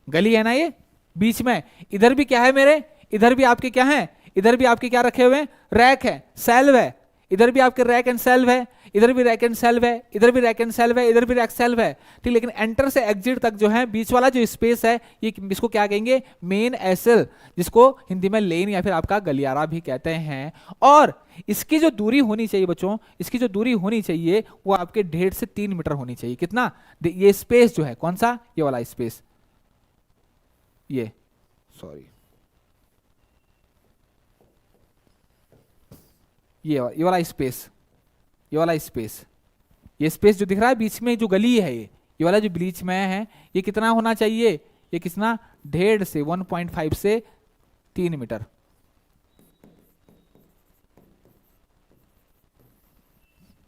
गली है ना ये बीच में, इधर भी क्या है मेरे, इधर भी आपके क्या है, इधर भी आपके क्या रखे हुए हैं, रैक है, सेल्व है, इधर भी आपके रैक एंड सेल्व है, इधर भी रैक एंड सेल्व है, इधर भी रैक एंड सेल्व है, इधर भी रैक सेल्व है, ठीक। लेकिन एंटर से एग्जिट तक जो है बीच वाला जो स्पेस है, ये इसको क्या कहेंगे, मेन एसएल, जिसको हिंदी में लेन या फिर आपका गलियारा भी कहते हैं। और इसकी जो दूरी होनी चाहिए बच्चों, इसकी जो दूरी होनी चाहिए वो आपके 1.5 से 3 मीटर होनी चाहिए। कितना, ये स्पेस जो है कौन सा, ये वाला स्पेस, ये सॉरी ये वाला स्पेस, ये वाला स्पेस, ये स्पेस जो दिख रहा है बीच में जो गली है, ये वाला जो बीच में है, ये कितना होना चाहिए, ये कितना, 1.5 से 1.5 से 3 मीटर।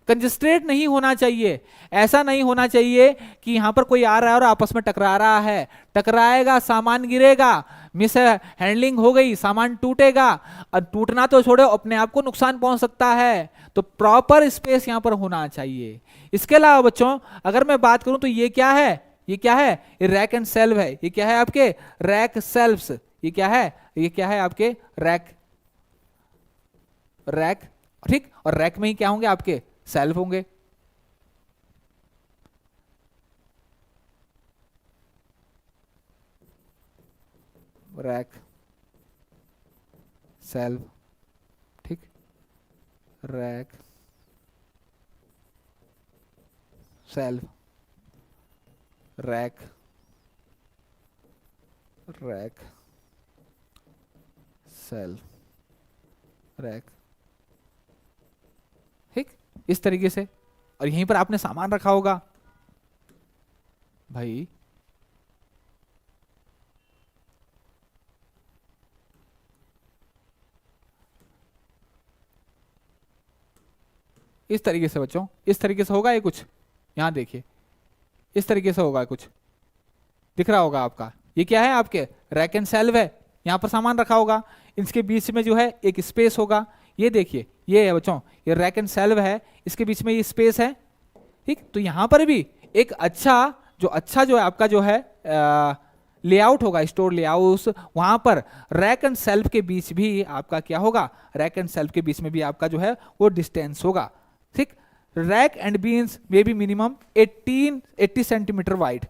कंजस्टेड नहीं होना चाहिए, ऐसा नहीं होना चाहिए कि यहां पर कोई आ रहा है और आपस में टकरा रहा है, टकराएगा सामान गिरेगा, मिस हैंडलिंग हो गई सामान टूटेगा, और टूटना तो छोड़ो अपने आप को नुकसान पहुंच सकता है। तो प्रॉपर स्पेस यहां पर होना चाहिए। इसके अलावा बच्चों अगर मैं बात करूं तो ये क्या है, ये क्या है, ये रैक एंड सेल्फ है, ये क्या है आपके रैक सेल्फ्स, ये क्या है, ये क्या है आपके रैक, रैक, ठीक। और रैक में ही क्या होंगे आपके सेल्फ होंगे। रैक सेल्फ, ठीक, rack self, rack, rack self, rack, ठीक, इस तरीके से। और यहीं पर आपने सामान रखा होगा भाई, इस तरीके से बच्चों, इस तरीके से होगा ये कुछ, यहां देखिए इस तरीके से होगा कुछ, दिख रहा होगा आपका, ये क्या है आपके रैक एंड सेल्फ है, यहां पर सामान रखा होगा, इसके बीच में जो है एक स्पेस होगा, ये देखिए ये है बच्चों, ये रैक एंड सेल्फ है, इसके बीच में ये स्पेस है, ठीक। तो यहां पर भी एक अच्छा जो है आपका जो है लेआउट होगा, स्टोर लेआउट, वहां पर रैक एंड सेल्फ के बीच भी आपका क्या होगा, रैक एंड सेल्फ के बीच में भी आपका जो है वो डिस्टेंस होगा, ठीक। रैक एंड बीन्स में भी मिनिमम 80 सेंटीमीटर वाइड,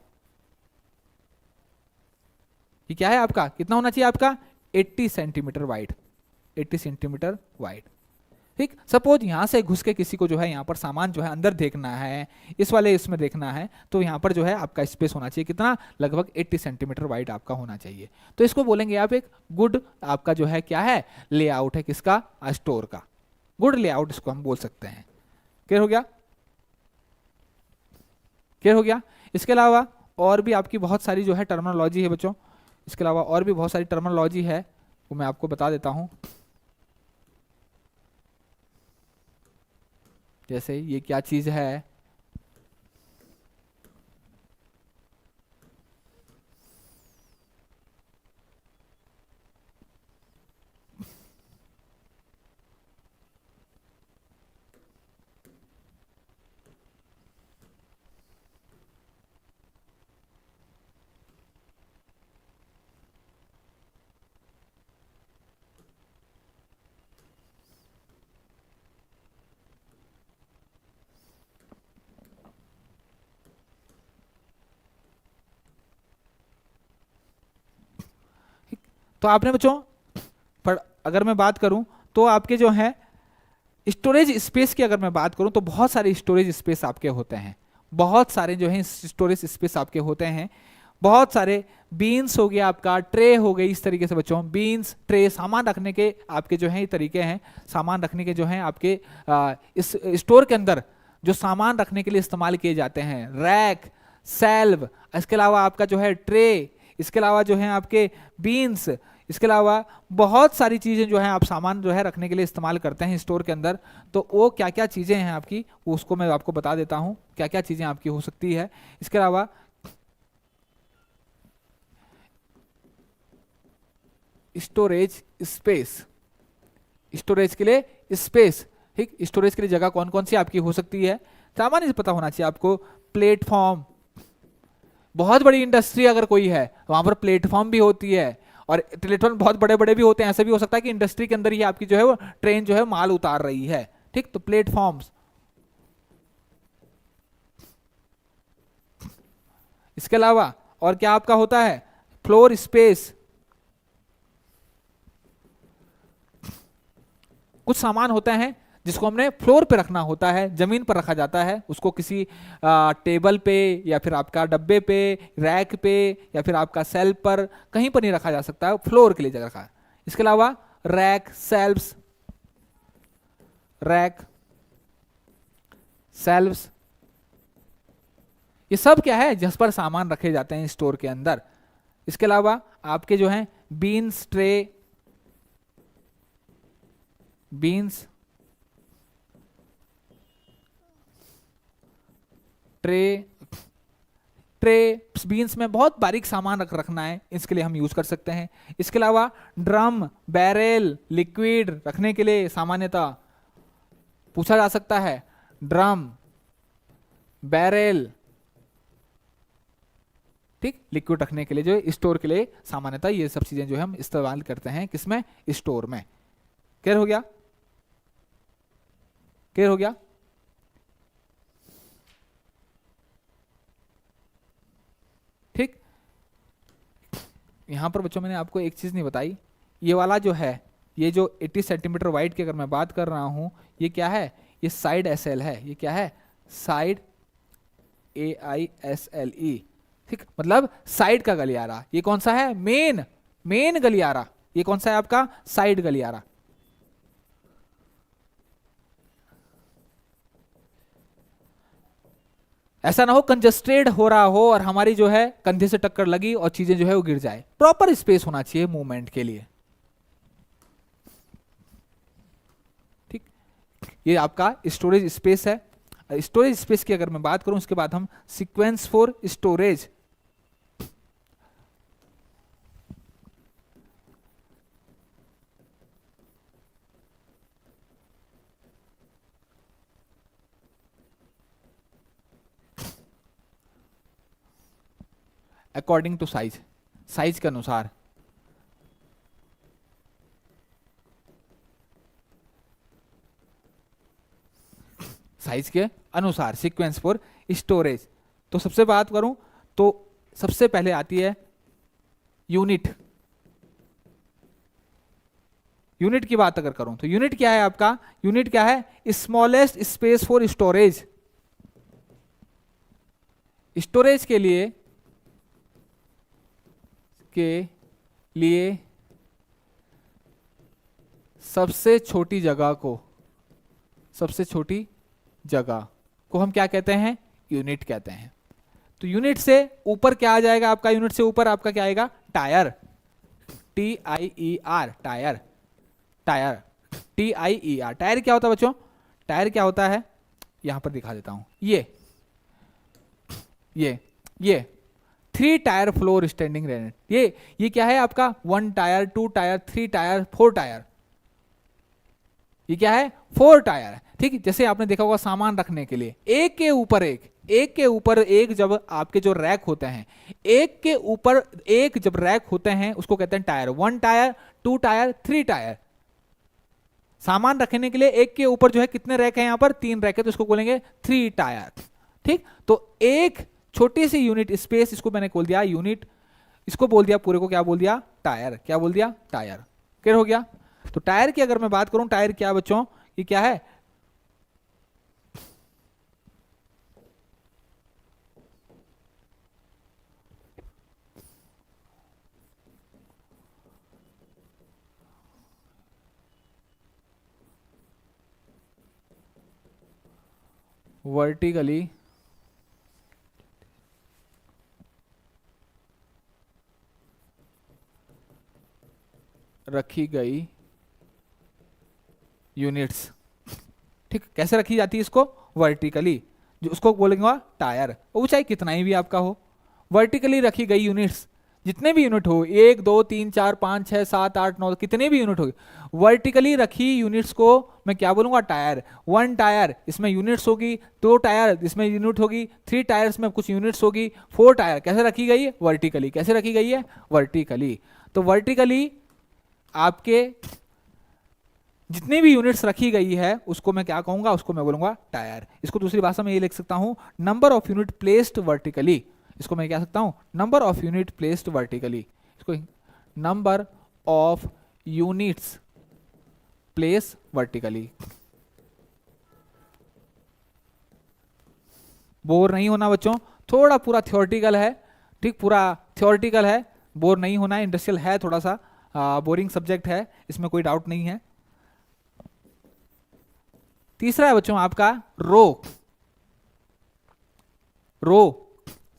ये क्या है आपका, कितना होना चाहिए आपका 80 सेंटीमीटर वाइड, 80 सेंटीमीटर वाइड, ठीक। सपोज यहां से घुस के किसी को जो है यहां पर सामान जो है अंदर देखना है, इस वाले इसमें देखना है, तो यहां पर जो है आपका स्पेस होना चाहिए कितना, लगभग 80 सेंटीमीटर वाइड आपका होना चाहिए। तो इसको बोलेंगे आप एक गुड आपका जो है क्या है लेआउट है, किसका, स्टोर का, गुड लेआउट इसको हम बोल सकते हैं। क्लियर हो गया, क्लियर हो गया। इसके अलावा और भी आपकी बहुत सारी जो है टर्मिनोलॉजी है बच्चों, इसके अलावा और भी बहुत सारी टर्मिनोलॉजी है, वो मैं आपको बता देता हूं। जैसे ये क्या चीज है, तो आपने बच्चों पर अगर मैं बात करूं तो आपके जो है स्टोरेज स्पेस की अगर मैं बात करूं तो बहुत सारे स्टोरेज स्पेस आपके होते हैं, बहुत सारे जो है स्टोरेज स्पेस आपके होते हैं, बहुत सारे बीन्स हो गया आपका, ट्रे हो गई, इस तरीके से बच्चों बीन्स ट्रे सामान रखने के आपके जो है ये तरीके हैं, सामान रखने के जो है आपके इस स्टोर के अंदर जो सामान रखने के लिए इस्तेमाल किए जाते हैं, रैक, सेल्व, इसके अलावा आपका जो है ट्रे, इसके अलावा जो है आपके बीन्स, इसके अलावा बहुत सारी चीजें जो है आप सामान जो है रखने के लिए इस्तेमाल करते हैं स्टोर के अंदर। तो वो क्या क्या चीजें हैं आपकी, वो उसको मैं आपको बता देता हूं क्या क्या चीजें आपकी हो सकती है। इसके अलावा स्टोरेज स्पेस, स्टोरेज के लिए स्पेस, ठीक। स्टोरेज के लिए जगह कौन कौन सी आपकी हो सकती है, सामान्य से पता होना चाहिए आपको। प्लेटफॉर्म, बहुत बड़ी इंडस्ट्री अगर कोई है वहां पर प्लेटफॉर्म भी होती है, और प्लेटफॉर्म बहुत बड़े बड़े भी होते हैं। ऐसा भी हो सकता है कि इंडस्ट्री के अंदर ही आपकी जो है वो ट्रेन जो है माल उतार रही है, ठीक। तो प्लेटफॉर्म्स। इसके अलावा और क्या आपका होता है, फ्लोर स्पेस, कुछ सामान होते हैं जिसको हमने फ्लोर पे रखना होता है, जमीन पर रखा जाता है, उसको किसी टेबल पे या फिर आपका डब्बे पे, रैक पे या फिर आपका सेल्फ पर, कहीं पर नहीं रखा जा सकता है, फ्लोर के लिए जगह रखा है। इसके अलावा रैक, सेल्फ्स, रैक, सेल्फ्स, ये सब क्या है, जिस पर सामान रखे जाते हैं स्टोर के अंदर। इसके अलावा आपके जो हैं beans tray, beans tray, tray beans में बहुत बारीक सामान रखना है, इसके लिए हम यूज कर सकते हैं। इसके अलावा ड्रम, बैरेल, लिक्विड रखने के लिए सामान्यतः पूछा जा सकता है, ड्रम, बैरेल, ठीक, लिक्विड रखने के लिए जो है स्टोर के लिए सामान्यतः ये सब चीजें जो है हम इस्तेमाल करते हैं, किसमें, स्टोर में। क्लियर हो गया, क्लियर हो गया। ठीक, यहां पर बच्चों मैंने आपको एक चीज नहीं बताई, ये वाला जो है, ये जो 80 सेंटीमीटर वाइड की अगर मैं बात कर रहा हूं, ये क्या है, ये साइड एसएल है। ये क्या है, साइड AISLE, ठीक, मतलब साइड का गलियारा। ये कौन सा है, मेन, मेन गलियारा। ये कौन सा है आपका, साइड गलियारा। ऐसा ना हो कंजस्टेड हो रहा हो और हमारी जो है कंधे से टक्कर लगी और चीजें जो है वो गिर जाए। प्रॉपर स्पेस होना चाहिए मूवमेंट के लिए, ठीक। ये आपका स्टोरेज स्पेस है। स्टोरेज स्पेस की अगर मैं बात करूं, उसके बाद हम sequence for storage, according to size, size के अनुसार। साइज के अनुसार सीक्वेंस फॉर स्टोरेज। तो सबसे बात करूं तो सबसे पहले आती है यूनिट। यूनिट की बात अगर करूं तो यूनिट क्या है आपका, यूनिट क्या है, smallest space for storage. Storage के लिए सबसे छोटी जगह को, सबसे छोटी जगह को हम क्या कहते हैं, यूनिट कहते हैं। तो यूनिट से ऊपर क्या आ जाएगा आपका, यूनिट से ऊपर आपका क्या आएगा, tyre, TIER, tyre, tyre, TIER। Tyre क्या होता है बच्चों, टायर क्या होता है, यहां पर दिखा देता हूं। ये 3 टायर फ्लोर स्टैंडिंग रेनेट, ये क्या है आपका, 1 टायर, 2 टायर, 3 टायर, 4 टायर। ये क्या है, 4 टायर, ठीक। जैसे आपने देखा होगा सामान रखने के लिए एक के ऊपर एक, एक के ऊपर एक, जब आपके जो रैक होते हैं, एक के ऊपर एक जब रैक होते हैं उसको कहते हैं टायर। 1 tyre, 2 tyre, 3 tyre. सामान रखने के लिए एक के ऊपर जो है कितने रैक है, यहां पर 3 रैक है, तो इसको बोलेंगे 3 टायर, ठीक। तो एक छोटी सी यूनिट स्पेस, इसको मैंने बोल दिया यूनिट, इसको बोल दिया पूरे को क्या बोल दिया, टायर। क्या बोल दिया, टायर। क्लियर हो गया। तो टायर की अगर मैं बात करूं, टायर क्या बच्चों, ये क्या है, वर्टिकली रखी गई यूनिट्स, ठीक। कैसे रखी जाती है इसको, वर्टिकली, जो उसको बोलेंगे टायर। ऊंचाई कितना ही भी आपका हो, वर्टिकली रखी गई यूनिट्स जितने भी यूनिट हो, 1 2 3 4 5 6 7 8 9, कितने भी यूनिट हो, वर्टिकली रखी यूनिट्स को मैं क्या बोलूंगा, टायर। 1 टायर इसमें यूनिट्स होगी, 2 टायर इसमें यूनिट होगी, 3 टायर्स में कुछ यूनिट्स होगी, 4 टायर कैसे रखी गई है, वर्टिकली। कैसे रखी गई है, वर्टिकली। तो वर्टिकली आपके जितनी भी यूनिट्स रखी गई है उसको मैं क्या कहूंगा, उसको मैं बोलूंगा टायर। इसको दूसरी भाषा में ये लिख सकता हूं, number of unit placed vertically. इसको मैं क्या सकता हूं, number of unit placed vertically. इसको number of units place vertically. Bore नहीं होना बच्चों, थोड़ा पूरा थ्योरेटिकल है, ठीक, पूरा थ्योरेटिकल है, बोर नहीं होना है। इंडस्ट्रियल है थोड़ा सा बोरिंग सब्जेक्ट है, इसमें कोई डाउट नहीं है। तीसरा है बच्चों आपका रो। रो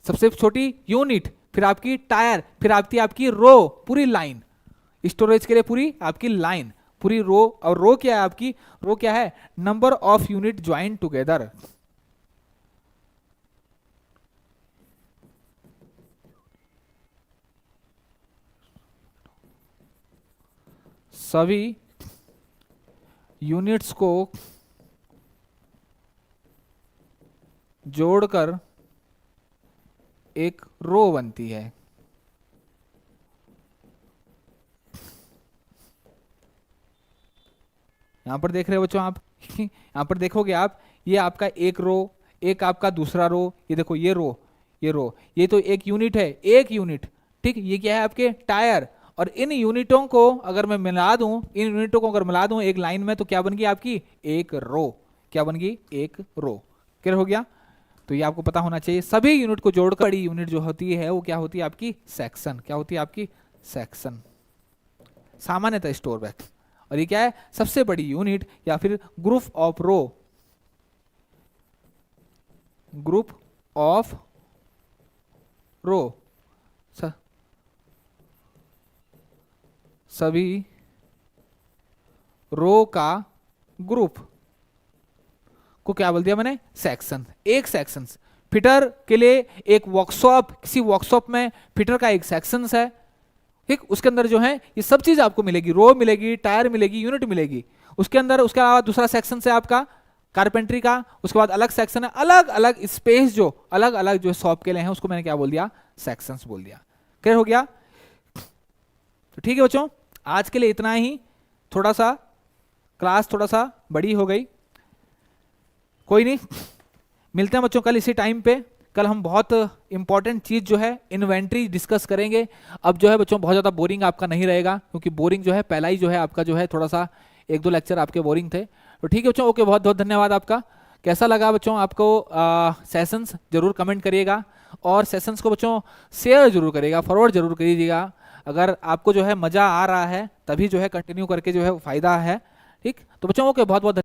सबसे छोटी यूनिट, फिर आपकी टायर, फिर आपकी रो, पूरी लाइन, स्टोरेज के लिए पूरी आपकी लाइन, पूरी रो। और रो क्या है आपकी, रो क्या है, number of unit join together. सभी यूनिट्स को जोड़कर एक रो बनती है। यहां पर देख रहे हो बच्चों आप यहां पर देखोगे आप, ये आपका एक रो, एक आपका दूसरा रो, ये देखो ये रो, ये रो, ये तो एक यूनिट है, एक यूनिट, ठीक। ये क्या है आपके टायर। और इन यूनिटों को अगर मैं मिला दूं, इन यूनिटों को अगर मिला दूं एक लाइन में, तो क्या बन गई आपकी, एक रो। क्या बन गई, एक रो। क्लियर हो गया। तो ये आपको पता होना चाहिए। सभी यूनिट को जोड़कर बड़ी यूनिट जो होती है वो क्या होती है आपकी, सेक्शन। क्या होती है आपकी, सेक्शन, सामान्यतः स्टोर बैग। और ये क्या है, सबसे बड़ी यूनिट या फिर group of row, group of row, सभी रो का ग्रुप को क्या बोल दिया मैंने, सेक्शन। एक सेक्शन फिटर के लिए, एक वर्कशॉप, किसी वर्कशॉप में फिटर का एक सेक्शन है, ठीक। उसके अंदर जो है ये सब चीज आपको मिलेगी, रो मिलेगी, टायर मिलेगी, यूनिट मिलेगी। उसके अंदर उसके अलावा दूसरा सेक्शन है आपका कारपेंट्री का, उसके बाद अलग सेक्शन है, अलग अलग स्पेस जो अलग अलग जो शॉप के लिए है उसको मैंने क्या बोल दिया, सेक्शंस बोल दिया। क्लियर हो गया। तो ठीक है बच्चों, आज के लिए इतना ही। थोड़ा सा क्लास थोड़ा सा बड़ी हो गई, कोई नहीं, मिलते हैं बच्चों कल इसी टाइम पे। कल हम बहुत इंपॉर्टेंट चीज जो है इन्वेंट्री डिस्कस करेंगे। अब जो है बच्चों बहुत ज्यादा बोरिंग आपका नहीं रहेगा, क्योंकि बोरिंग जो है पहला ही जो है आपका जो है थोड़ा सा 1-2 लेक्चर आपके बोरिंग थे। तो ठीक है बच्चों, ओके, बहुत बहुत धन्यवाद आपका। कैसा लगा बच्चों आपको सेशंस, जरूर कमेंट करिएगा। और सेशंस को बच्चों शेयर जरूर करिएगा, फॉरवर्ड जरूर करिएगा। अगर आपको जो है मजा आ रहा है तभी जो है कंटिन्यू करके जो है फायदा है, ठीक। तो बच्चों ओके, बहुत बहुत